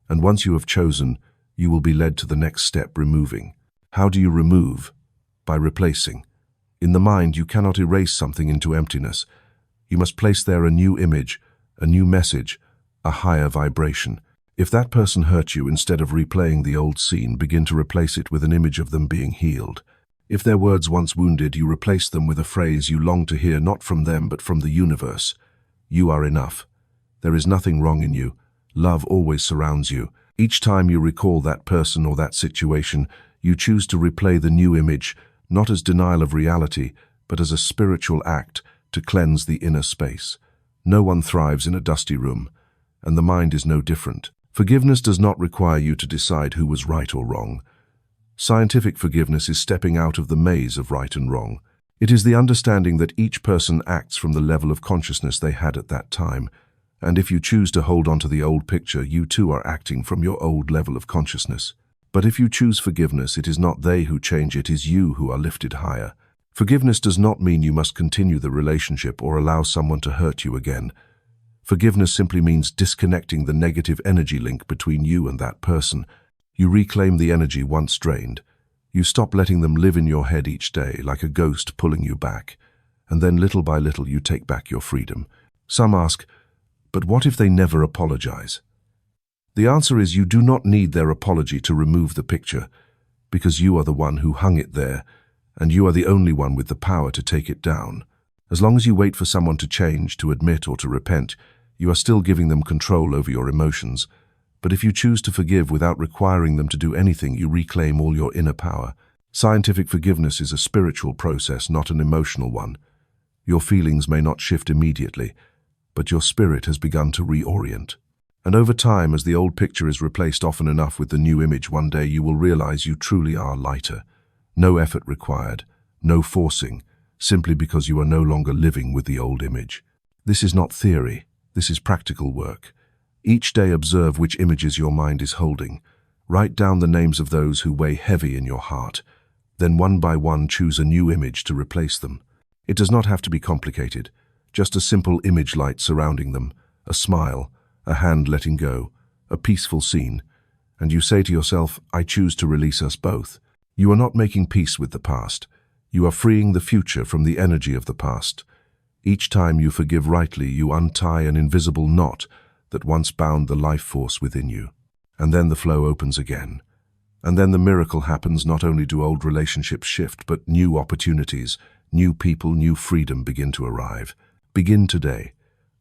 And once you have chosen, you will be led to the next step, removing. How do you remove? By replacing. In the mind, you cannot erase something into emptiness. You must place there a new image, a new message, a higher vibration. If that person hurt you, instead of replaying the old scene, begin to replace it with an image of them being healed. If their words once wounded, you replace them with a phrase you long to hear, not from them but from the universe. You are enough. There is nothing wrong in you. Love always surrounds you. Each time you recall that person or that situation, you choose to replay the new image, not as denial of reality, but as a spiritual act to cleanse the inner space. No one thrives in a dusty room, and the mind is no different. Forgiveness does not require you to decide who was right or wrong. Scientific forgiveness is stepping out of the maze of right and wrong. It is the understanding that each person acts from the level of consciousness they had at that time, and if you choose to hold on to the old picture, you too are acting from your old level of consciousness. But if you choose forgiveness, it is not they who change, it is you who are lifted higher. Forgiveness does not mean you must continue the relationship or allow someone to hurt you again. Forgiveness simply means disconnecting the negative energy link between you and that person. You reclaim the energy once drained. You stop letting them live in your head each day like a ghost pulling you back. And then little by little you take back your freedom. Some ask, but what if they never apologize? The answer is you do not need their apology to remove the picture, because you are the one who hung it there, and you are the only one with the power to take it down. As long as you wait for someone to change, to admit, or to repent, you are still giving them control over your emotions. But if you choose to forgive without requiring them to do anything, you reclaim all your inner power. Scientific forgiveness is a spiritual process, not an emotional one. Your feelings may not shift immediately, but your spirit has begun to reorient. And over time, as the old picture is replaced often enough with the new image, one day you will realize you truly are lighter. No effort required, no forcing, simply because you are no longer living with the old image. This is not theory, this is practical work. Each day observe which images your mind is holding. Write down the names of those who weigh heavy in your heart. Then one by one choose a new image to replace them. It does not have to be complicated. Just a simple image light surrounding them, a smile, a hand letting go, a peaceful scene. And you say to yourself, I choose to release us both. You are not making peace with the past. You are freeing the future from the energy of the past. Each time you forgive rightly, you untie an invisible knot that once bound the life force within you. And then the flow opens again. And then the miracle happens. Not only do old relationships shift, but new opportunities, new people, new freedom begin to arrive. Begin today.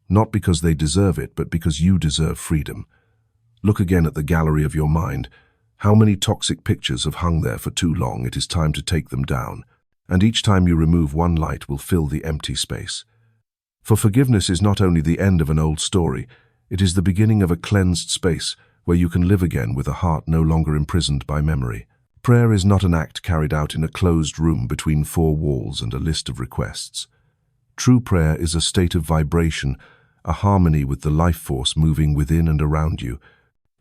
Not because they deserve it, but because you deserve freedom. Look again at the gallery of your mind. How many toxic pictures have hung there for too long? It is time to take them down. And each time you remove one, light will fill the empty space. For forgiveness is not only the end of an old story, it is the beginning of a cleansed space where you can live again with a heart no longer imprisoned by memory. Prayer is not an act carried out in a closed room between four walls and a list of requests. True prayer is a state of vibration, a harmony with the life force moving within and around you.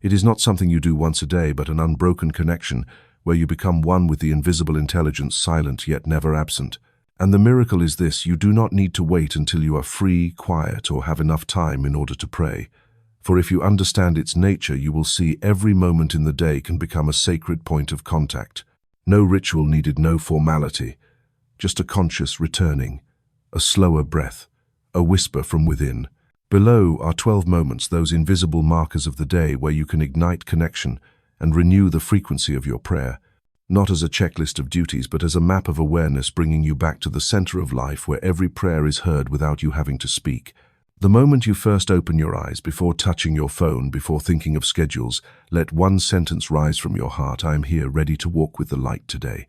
It is not something you do once a day, but an unbroken connection where you become one with the invisible intelligence, silent yet never absent. And the miracle is this: you do not need to wait until you are free, quiet, or have enough time in order to pray. For if you understand its nature, you will see every moment in the day can become a sacred point of contact. No ritual needed, no formality, just a conscious returning, a slower breath, a whisper from within. Below are 12 moments, those invisible markers of the day where you can ignite connection and renew the frequency of your prayer, not as a checklist of duties, but as a map of awareness bringing you back to the center of life where every prayer is heard without you having to speak. The moment you first open your eyes, before touching your phone, before thinking of schedules, let one sentence rise from your heart: I am here, ready to walk with the light today.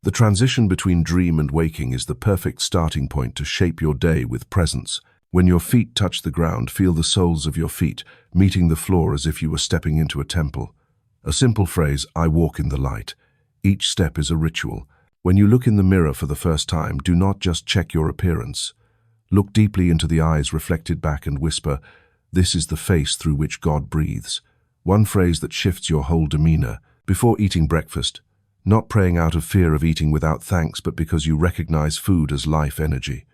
The transition between dream and waking is the perfect starting point to shape your day with presence. When your feet touch the ground, feel the soles of your feet meeting the floor as if you were stepping into a temple. A simple phrase: I walk in the light. Each step is a ritual. When you look in the mirror for the first time, do not just check your appearance. Look deeply into the eyes reflected back and whisper, this is the face through which God breathes. One phrase that shifts your whole demeanor. Before eating breakfast, not praying out of fear of eating without thanks, but because you recognize food as life energy.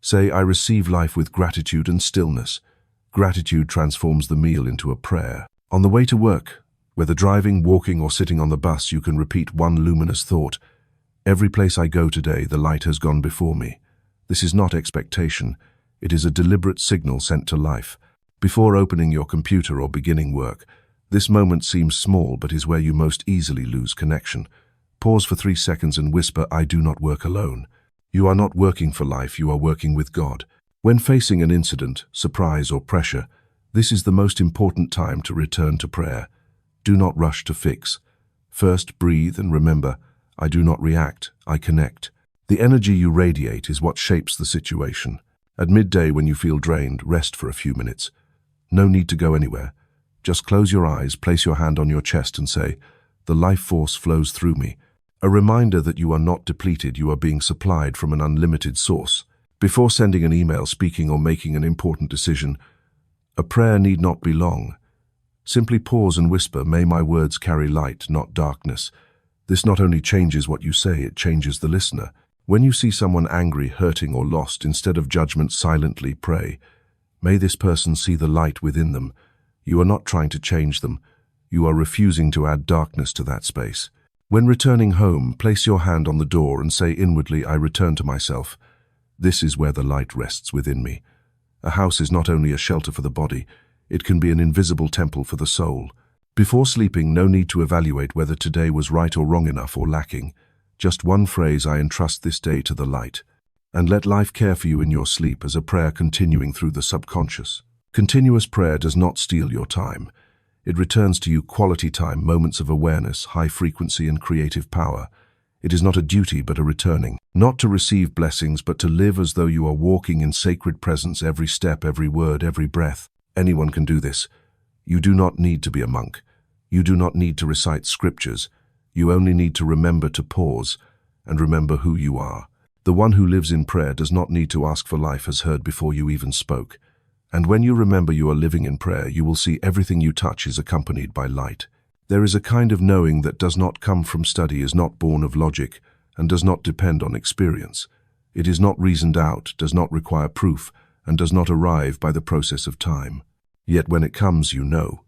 Say, I receive life with gratitude and stillness. Gratitude transforms the meal into a prayer. On the way to work, whether driving, walking, or sitting on the bus, you can repeat one luminous thought. Every place I go today, the light has gone before me. This is not expectation. It is a deliberate signal sent to life. Before opening your computer or beginning work, this moment seems small, but is where you most easily lose connection. Pause for 3 seconds and whisper, I do not work alone. You are not working for life, you are working with God. When facing an incident, surprise, or pressure, this is the most important time to return to prayer. Do not rush to fix. First, breathe and remember, I do not react, I connect. The energy you radiate is what shapes the situation. At midday, when you feel drained, rest for a few minutes. No need to go anywhere. Just close your eyes, place your hand on your chest and say, the life force flows through me. A reminder that you are not depleted, you are being supplied from an unlimited source. Before sending an email, speaking, or making an important decision, a prayer need not be long. Simply pause and whisper, may my words carry light, not darkness. This not only changes what you say, it changes the listener. When you see someone angry, hurting, or lost, instead of judgment, silently pray, may this person see the light within them. You are not trying to change them. You are refusing to add darkness to that space. When returning home, place your hand on the door and say inwardly, I return to myself. This is where the light rests within me. A house is not only a shelter for the body, it can be an invisible temple for the soul. Before sleeping, no need to evaluate whether today was right or wrong, enough or lacking. Just one phrase, I entrust this day to the light. And let life care for you in your sleep as a prayer continuing through the subconscious. Continuous prayer does not steal your time. It returns to you quality time, moments of awareness, high frequency, and creative power. It is not a duty, but a returning. Not to receive blessings, but to live as though you are walking in sacred presence every step, every word, every breath. Anyone can do this. You do not need to be a monk. You do not need to recite scriptures. You only need to remember to pause and remember who you are. The one who lives in prayer does not need to ask for life as heard before you even spoke. And when you remember you are living in prayer, you will see everything you touch is accompanied by light. There is a kind of knowing that does not come from study, is not born of logic, and does not depend on experience. It is not reasoned out, does not require proof, and does not arrive by the process of time. Yet when it comes, you know.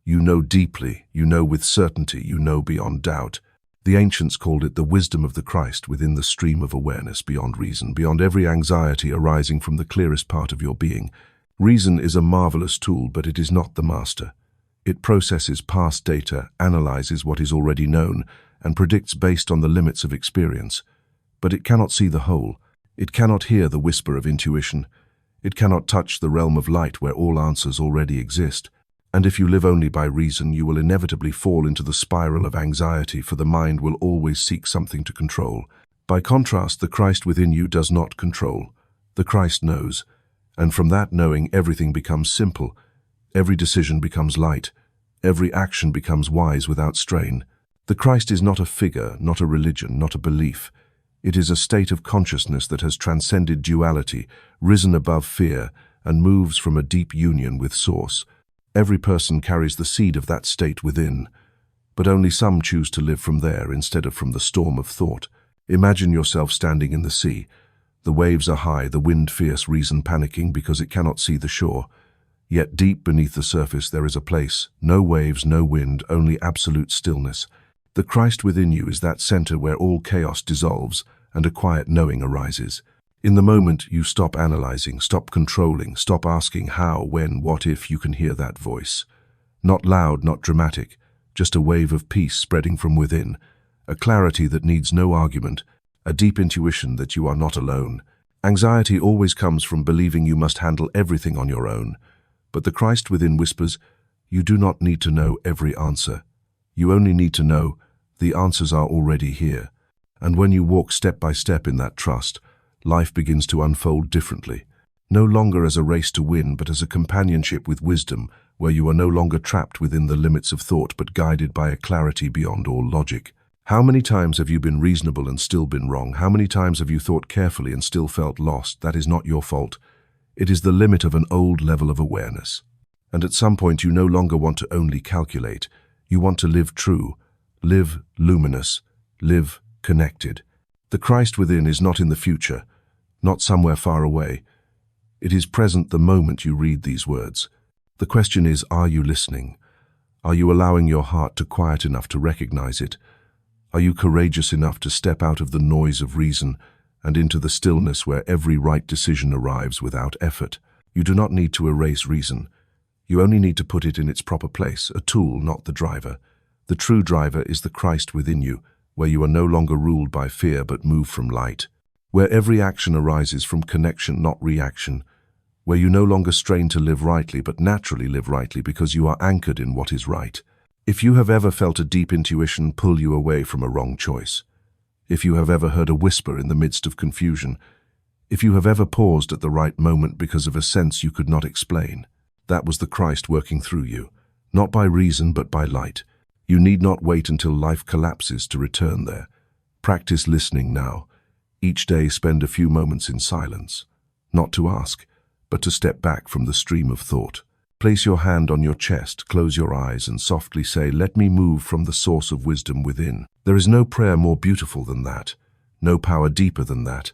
You know deeply, you know with certainty, you know beyond doubt. The ancients called it the wisdom of the Christ within the stream of awareness, beyond reason, beyond every anxiety arising from the clearest part of your being. Reason is a marvelous tool, but it is not the master. It processes past data, analyzes what is already known, and predicts based on the limits of experience. But it cannot see the whole. It cannot hear the whisper of intuition. It cannot touch the realm of light where all answers already exist. And if you live only by reason, you will inevitably fall into the spiral of anxiety, for the mind will always seek something to control. By contrast, the Christ within you does not control. The Christ knows. And from that knowing, everything becomes simple. Every decision becomes light. Every action becomes wise without strain. The Christ is not a figure, not a religion, not a belief. It is a state of consciousness that has transcended duality, risen above fear, and moves from a deep union with Source. Every person carries the seed of that state within, but only some choose to live from there instead of from the storm of thought. Imagine yourself standing in the sea. The waves are high, the wind fierce, reason panicking because it cannot see the shore. Yet deep beneath the surface there is a place, no waves, no wind, only absolute stillness. The Christ within you is that center where all chaos dissolves and a quiet knowing arises. In the moment, you stop analyzing, stop controlling, stop asking how, when, what if. You can hear that voice. Not loud, not dramatic, just a wave of peace spreading from within, a clarity that needs no argument, a deep intuition that you are not alone. Anxiety always comes from believing you must handle everything on your own. But the Christ within whispers, you do not need to know every answer. You only need to know the answers are already here. And when you walk step by step in that trust, life begins to unfold differently, no longer as a race to win, but as a companionship with wisdom, where you are no longer trapped within the limits of thought, but guided by a clarity beyond all logic. How many times have you been reasonable and still been wrong? How many times have you thought carefully and still felt lost? That is not your fault. It is the limit of an old level of awareness. And at some point you no longer want to only calculate. You want to live true, live luminous, live connected. The Christ within is not in the future, not somewhere far away. It is present the moment you read these words. The question is, are you listening? Are you allowing your heart to quiet enough to recognize it? Are you courageous enough to step out of the noise of reason and into the stillness where every right decision arrives without effort? You do not need to erase reason. You only need to put it in its proper place, a tool, not the driver. The true driver is the Christ within you, where you are no longer ruled by fear but move from light, where every action arises from connection, not reaction, where you no longer strain to live rightly but naturally live rightly because you are anchored in what is right. If you have ever felt a deep intuition pull you away from a wrong choice, if you have ever heard a whisper in the midst of confusion, if you have ever paused at the right moment because of a sense you could not explain, that was the Christ working through you, not by reason but by light. You need not wait until life collapses to return there. Practice listening now. Each day spend a few moments in silence, not to ask, but to step back from the stream of thought. Place your hand on your chest, close your eyes, and softly say, "Let me move from the source of wisdom within." There is no prayer more beautiful than that, no power deeper than that.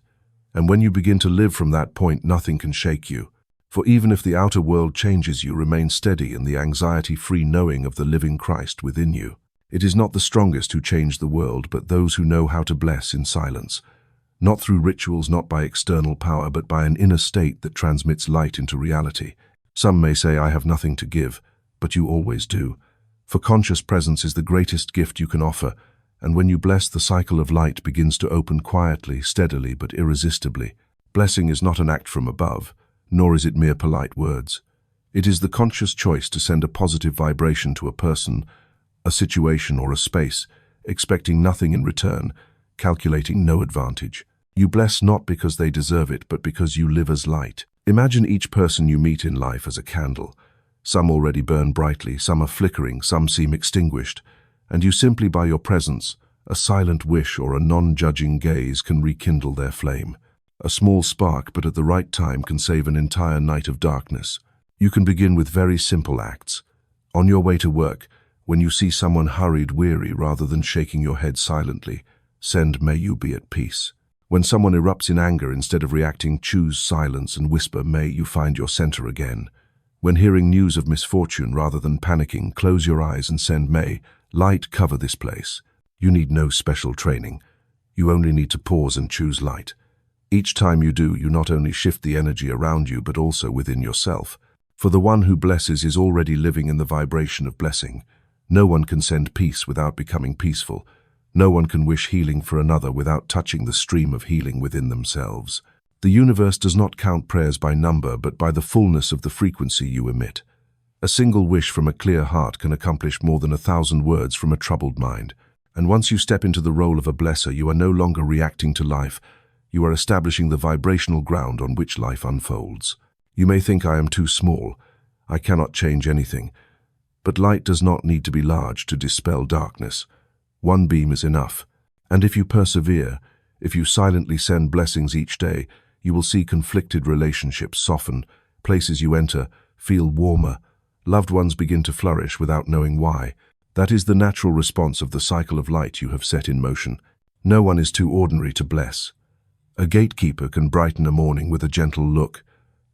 And when you begin to live from that point, nothing can shake you. For even if the outer world changes, you remain steady in the anxiety-free knowing of the living Christ within you. It is not the strongest who change the world, but those who know how to bless in silence. Not through rituals, not by external power, but by an inner state that transmits light into reality. Some may say, "I have nothing to give," but you always do. For conscious presence is the greatest gift you can offer, and when you bless, the cycle of light begins to open quietly, steadily, but irresistibly. Blessing is not an act from above, nor is it mere polite words. It is the conscious choice to send a positive vibration to a person, a situation, or a space, expecting nothing in return, calculating no advantage. You bless not because they deserve it, but because you live as light. Imagine each person you meet in life as a candle. Some already burn brightly, some are flickering, some seem extinguished, and you simply by your presence, a silent wish or a non-judging gaze can rekindle their flame. A small spark, but at the right time, can save an entire night of darkness. You can begin with very simple acts. On your way to work, when you see someone hurried, weary, rather than shaking your head silently, send "May you be at peace." When someone erupts in anger, instead of reacting, choose silence and whisper, "May you find your center again." When hearing news of misfortune, rather than panicking, close your eyes and send "May light cover this place." You need no special training. You only need to pause and choose light. Each time you do, you not only shift the energy around you, but also within yourself. For the one who blesses is already living in the vibration of blessing. No one can send peace without becoming peaceful. No one can wish healing for another without touching the stream of healing within themselves. The universe does not count prayers by number, but by the fullness of the frequency you emit. A single wish from a clear heart can accomplish more than 1,000 words from a troubled mind. And once you step into the role of a blesser, you are no longer reacting to life. You are establishing the vibrational ground on which life unfolds. You may think, I am too small. I cannot change anything. But light does not need to be large to dispel darkness. One beam is enough. And if you persevere, if you silently send blessings each day, you will see conflicted relationships soften, places you enter feel warmer, loved ones begin to flourish without knowing why. That is the natural response of the cycle of light you have set in motion. No one is too ordinary to bless. A gatekeeper can brighten a morning with a gentle look.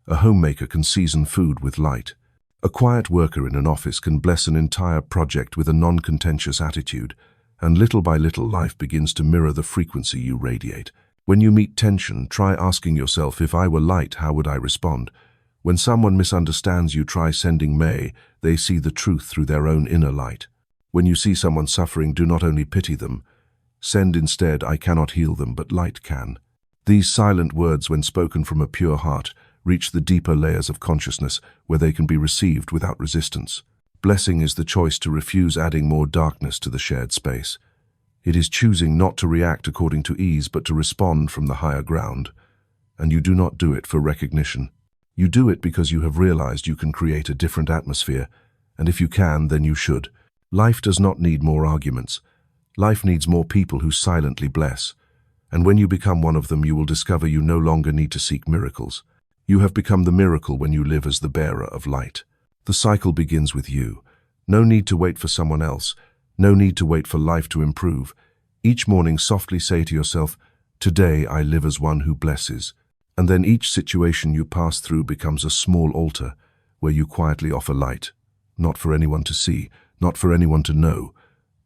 A homemaker can season food with light. A quiet worker in an office can bless an entire project with a non-contentious attitude. And little by little, life begins to mirror the frequency you radiate. When you meet tension, try asking yourself, if I were light, how would I respond? When someone misunderstands you, try sending may they see the truth through their own inner light. When you see someone suffering, do not only pity them. Send instead, I cannot heal them, but light can. These silent words, when spoken from a pure heart, reach the deeper layers of consciousness where they can be received without resistance. Blessing is the choice to refuse adding more darkness to the shared space. It is choosing not to react according to ease, but to respond from the higher ground. And you do not do it for recognition. You do it because you have realized you can create a different atmosphere, and if you can, then you should. Life does not need more arguments. Life needs more people who silently bless. And when you become one of them, you will discover you no longer need to seek miracles. You have become the miracle when you live as the bearer of light. The cycle begins with you. No need to wait for someone else. No need to wait for life to improve. Each morning softly say to yourself, today I live as one who blesses. And then each situation you pass through becomes a small altar where you quietly offer light. Not for anyone to see, not for anyone to know,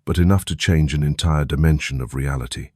but enough to change an entire dimension of reality.